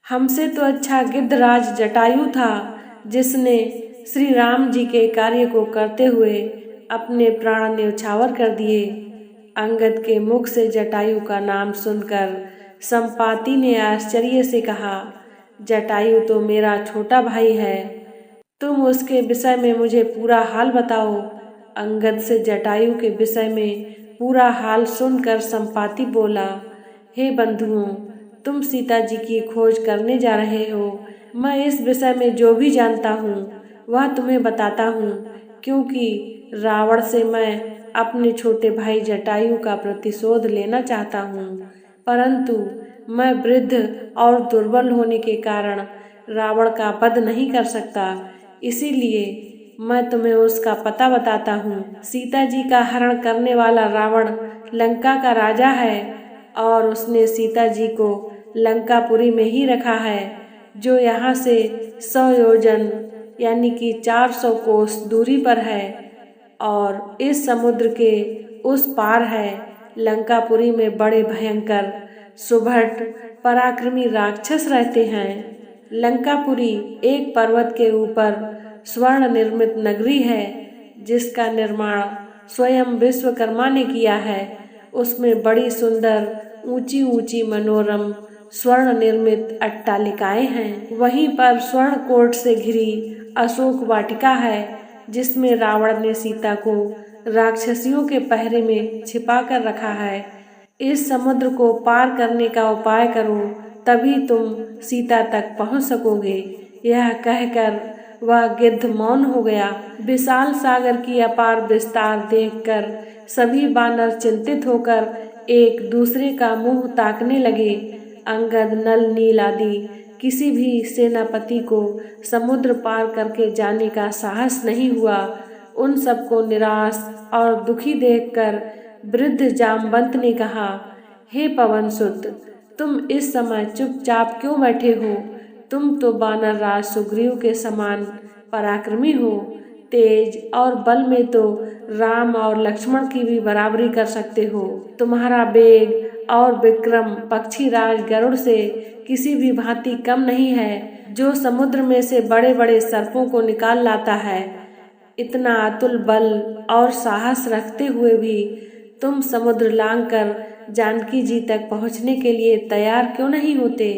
हमसे तो अच्छा गिद्धराज जटायु था, जिसने श्री राम जी के कार्य को करते हुए अपने प्राण न्यौछावर कर दिए। अंगद के मुख से जटायु का नाम सुनकर संपाति ने आश्चर्य से कहा, जटायु तो मेरा छोटा भाई है, तुम उसके विषय में मुझे पूरा हाल बताओ। अंगद से जटायु के विषय में पूरा हाल सुनकर संपाति बोला, हे बंधुओं, तुम सीता जी की खोज करने जा रहे हो। मैं इस विषय में जो भी जानता हूँ वह तुम्हें बताता हूँ, क्योंकि रावण से मैं अपने छोटे भाई जटायु का प्रतिशोध लेना चाहता हूँ, परंतु मैं वृद्ध और दुर्बल होने के कारण रावण का वध नहीं कर सकता। इसीलिए मैं तुम्हें उसका पता बताता हूँ। सीता जी का हरण करने वाला रावण लंका का राजा है और उसने सीता जी को लंकापुरी में ही रखा है, जो यहाँ से 100 योजन यानी कि 400 कोस दूरी पर है और इस समुद्र के उस पार है। लंकापुरी में बड़े भयंकर सुभट पराक्रमी राक्षस रहते हैं। लंकापुरी एक पर्वत के ऊपर स्वर्ण निर्मित नगरी है, जिसका निर्माण स्वयं विश्वकर्मा ने किया है। उसमें बड़ी सुंदर ऊंची ऊंची मनोरम स्वर्ण निर्मित अट्टालिकाएं हैं। वहीं पर स्वर्ण कोट से घिरी अशोक वाटिका है, जिसमें रावण ने सीता को राक्षसियों के पहरे में छिपा कर रखा है। इस समुद्र को पार करने का उपाय करो, तभी तुम सीता तक पहुंच सकोगे। यह कहकर वह गिद्ध मौन हो गया। विशाल सागर की अपार विस्तार देखकर सभी बानर चिंतित होकर एक दूसरे का मुंह ताकने लगे। अंगद, नल, नील आदि किसी भी सेनापति को समुद्र पार करके जाने का साहस नहीं हुआ। उन सबको निराश और दुखी देखकर वृद्ध जामवंत ने कहा, हे पवनसुत, तुम इस समय चुपचाप क्यों बैठे हो? तुम तो वानर राज सुग्रीव के समान पराक्रमी हो। तेज और बल में तो राम और लक्ष्मण की भी बराबरी कर सकते हो। तुम्हारा वेग और विक्रम पक्षी राज गरुड़ से किसी भी भांति कम नहीं है, जो समुद्र में से बड़े बड़े सर्पों को निकाल लाता है। इतना अतुल बल और साहस रखते हुए भी तुम समुद्र लांघकर जानकी जी तक पहुँचने के लिए तैयार क्यों नहीं होते?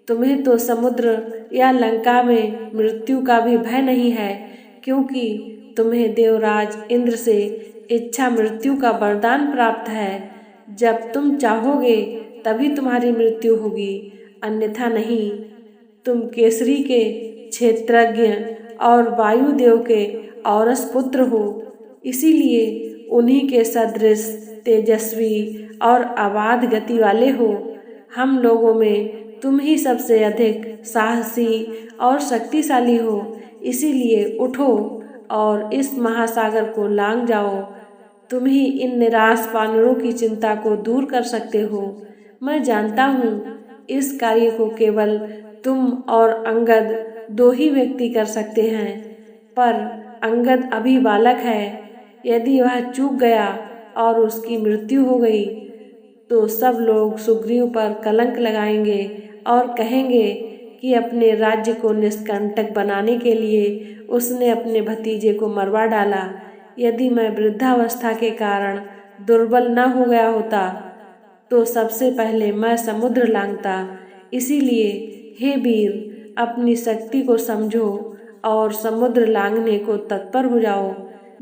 तुम्हें तो समुद्र या लंका में मृत्यु का भी भय नहीं है, क्योंकि तुम्हें देवराज इंद्र से इच्छा मृत्यु का वरदान प्राप्त है। जब तुम चाहोगे तभी तुम्हारी मृत्यु होगी, अन्यथा नहीं। तुम केसरी के क्षेत्रज्ञ और वायुदेव के औरस पुत्र हो, इसीलिए उन्हीं के सदृश तेजस्वी और अबाध गति वाले हो। हम लोगों में तुम ही सबसे अधिक साहसी और शक्तिशाली हो, इसीलिए उठो और इस महासागर को लांघ जाओ। तुम ही इन निराश वानरों की चिंता को दूर कर सकते हो। मैं जानता हूँ इस कार्य को केवल तुम और अंगद 2 ही व्यक्ति कर सकते हैं, पर अंगद अभी बालक है। यदि वह चूक गया और उसकी मृत्यु हो गई तो सब लोग सुग्रीव पर कलंक लगाएंगे और कहेंगे कि अपने राज्य को निष्कंटक बनाने के लिए उसने अपने भतीजे को मरवा डाला। यदि मैं वृद्धावस्था के कारण दुर्बल न हो गया होता तो सबसे पहले मैं समुद्र लांघता। इसीलिए हे वीर, अपनी शक्ति को समझो और समुद्र लांघने को तत्पर हो जाओ।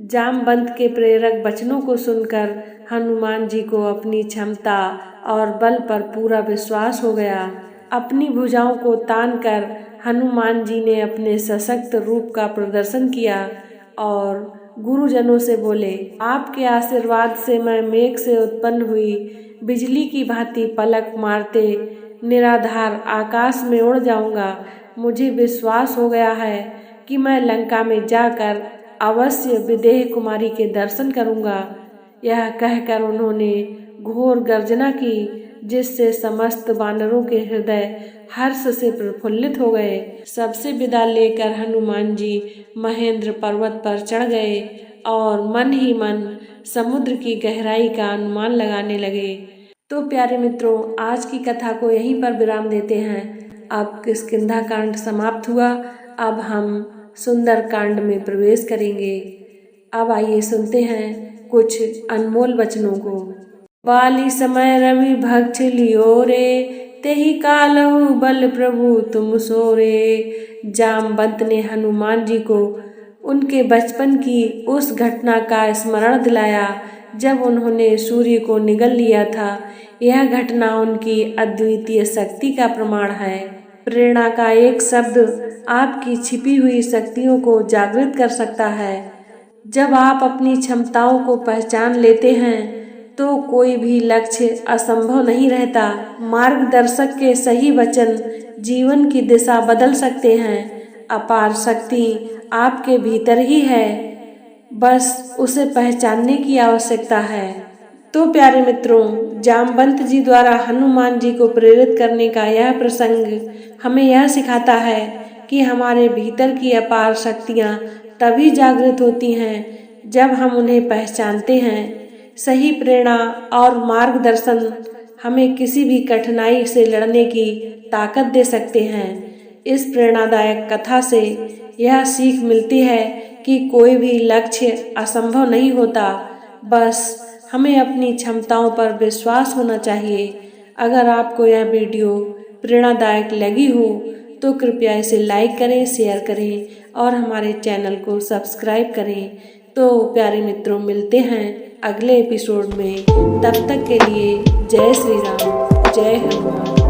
जामवंत के प्रेरक वचनों को सुनकर हनुमान जी को अपनी क्षमता और बल पर पूरा विश्वास हो गया। अपनी भुजाओं को तानकर हनुमान जी ने अपने सशक्त रूप का प्रदर्शन किया और गुरुजनों से बोले, आपके आशीर्वाद से मैं मेघ से उत्पन्न हुई बिजली की भांति पलक मारते निराधार आकाश में उड़ जाऊंगा। मुझे विश्वास हो गया है कि मैं लंका में जाकर अवश्य विदेह कुमारी के दर्शन करूंगा। यह कहकर उन्होंने घोर गर्जना की, जिससे समस्त वानरों के हृदय हर्ष से प्रफुल्लित हो गए। सबसे विदा लेकर हनुमान जी महेंद्र पर्वत पर चढ़ गए और मन ही मन समुद्र की गहराई का अनुमान लगाने लगे। तो प्यारे मित्रों, आज की कथा को यहीं पर विराम देते हैं। अब किष्किंधा कांड समाप्त हुआ। अब हम सुंदर कांड में प्रवेश करेंगे। अब आइए सुनते हैं कुछ अनमोल वचनों को। वाली समय रवि भक्ष लियो रे, तेहि कालहु बल प्रभु तुम सोरे। जामवंत ने हनुमान जी को उनके बचपन की उस घटना का स्मरण दिलाया जब उन्होंने सूर्य को निगल लिया था। यह घटना उनकी अद्वितीय शक्ति का प्रमाण है। प्रेरणा का एक शब्द आपकी छिपी हुई शक्तियों को जागृत कर सकता है। जब आप अपनी क्षमताओं को पहचान लेते हैं तो कोई भी लक्ष्य असंभव नहीं रहता। मार्गदर्शक के सही वचन जीवन की दिशा बदल सकते हैं। अपार शक्ति आपके भीतर ही है, बस उसे पहचानने की आवश्यकता है। तो प्यारे मित्रों, जामवंत जी द्वारा हनुमान जी को प्रेरित करने का यह प्रसंग हमें यह सिखाता है कि हमारे भीतर की अपार शक्तियाँ तभी जागृत होती हैं जब हम उन्हें पहचानते हैं। सही प्रेरणा और मार्गदर्शन हमें किसी भी कठिनाई से लड़ने की ताकत दे सकते हैं। इस प्रेरणादायक कथा से यह सीख मिलती है कि कोई भी लक्ष्य असंभव नहीं होता, बस हमें अपनी क्षमताओं पर विश्वास होना चाहिए। अगर आपको यह वीडियो प्रेरणादायक लगी हो तो कृपया इसे लाइक करें, शेयर करें और हमारे चैनल को सब्सक्राइब करें। तो प्यारे मित्रों, मिलते हैं अगले एपिसोड में। तब तक के लिए जय श्री राम, जय हनुमान।